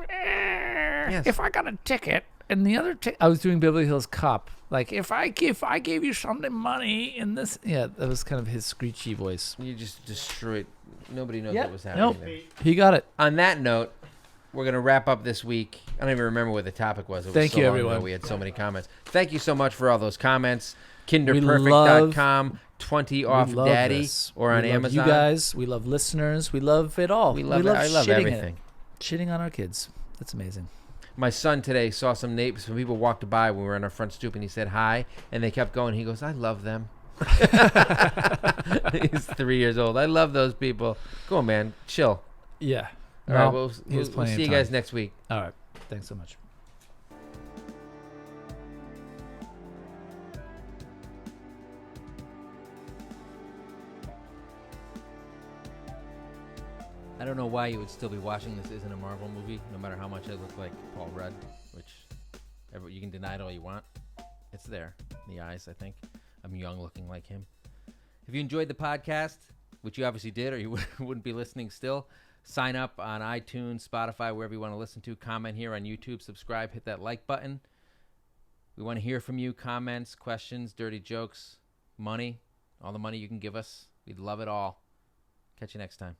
Yes. If I got a ticket and the other I was doing Beverly Hills Cop. Like, if I gave you something money in this. Yeah, that was kind of his screechy voice. You just destroyed. Nobody knows Yep. what was happening Nope. there. He got it. On that note, we're going to wrap up this week. I don't even remember what the topic was. It was Thank so you, long ago. everyone. We had so many comments. Thank you so much for all those comments. We Kinderperfect.com. 20 We off love Daddy this. or We on love Amazon. You guys, we love listeners. We love it all. We love I love shitting everything. Shitting on our kids. That's amazing. My son today saw some neighbors. Some people walked by when we were on our front stoop, and he said hi, and they kept going. He goes, "I love them." He's 3 years old. I love those people. Go on, man. Chill. Yeah. All right. We'll see you guys next week. All right. Thanks so much. I don't know why you would still be watching this isn't a Marvel movie, no matter how much I look like Paul Rudd, which you can deny it all you want. It's there in the eyes, I think. I'm young looking like him. If you enjoyed the podcast, which you obviously did or you wouldn't be listening still, sign up on iTunes, Spotify, wherever you want to listen to. Comment here on YouTube, subscribe, hit that like button. We want to hear from you. Comments, questions, dirty jokes, money, all the money you can give us. We'd love it all. Catch you next time.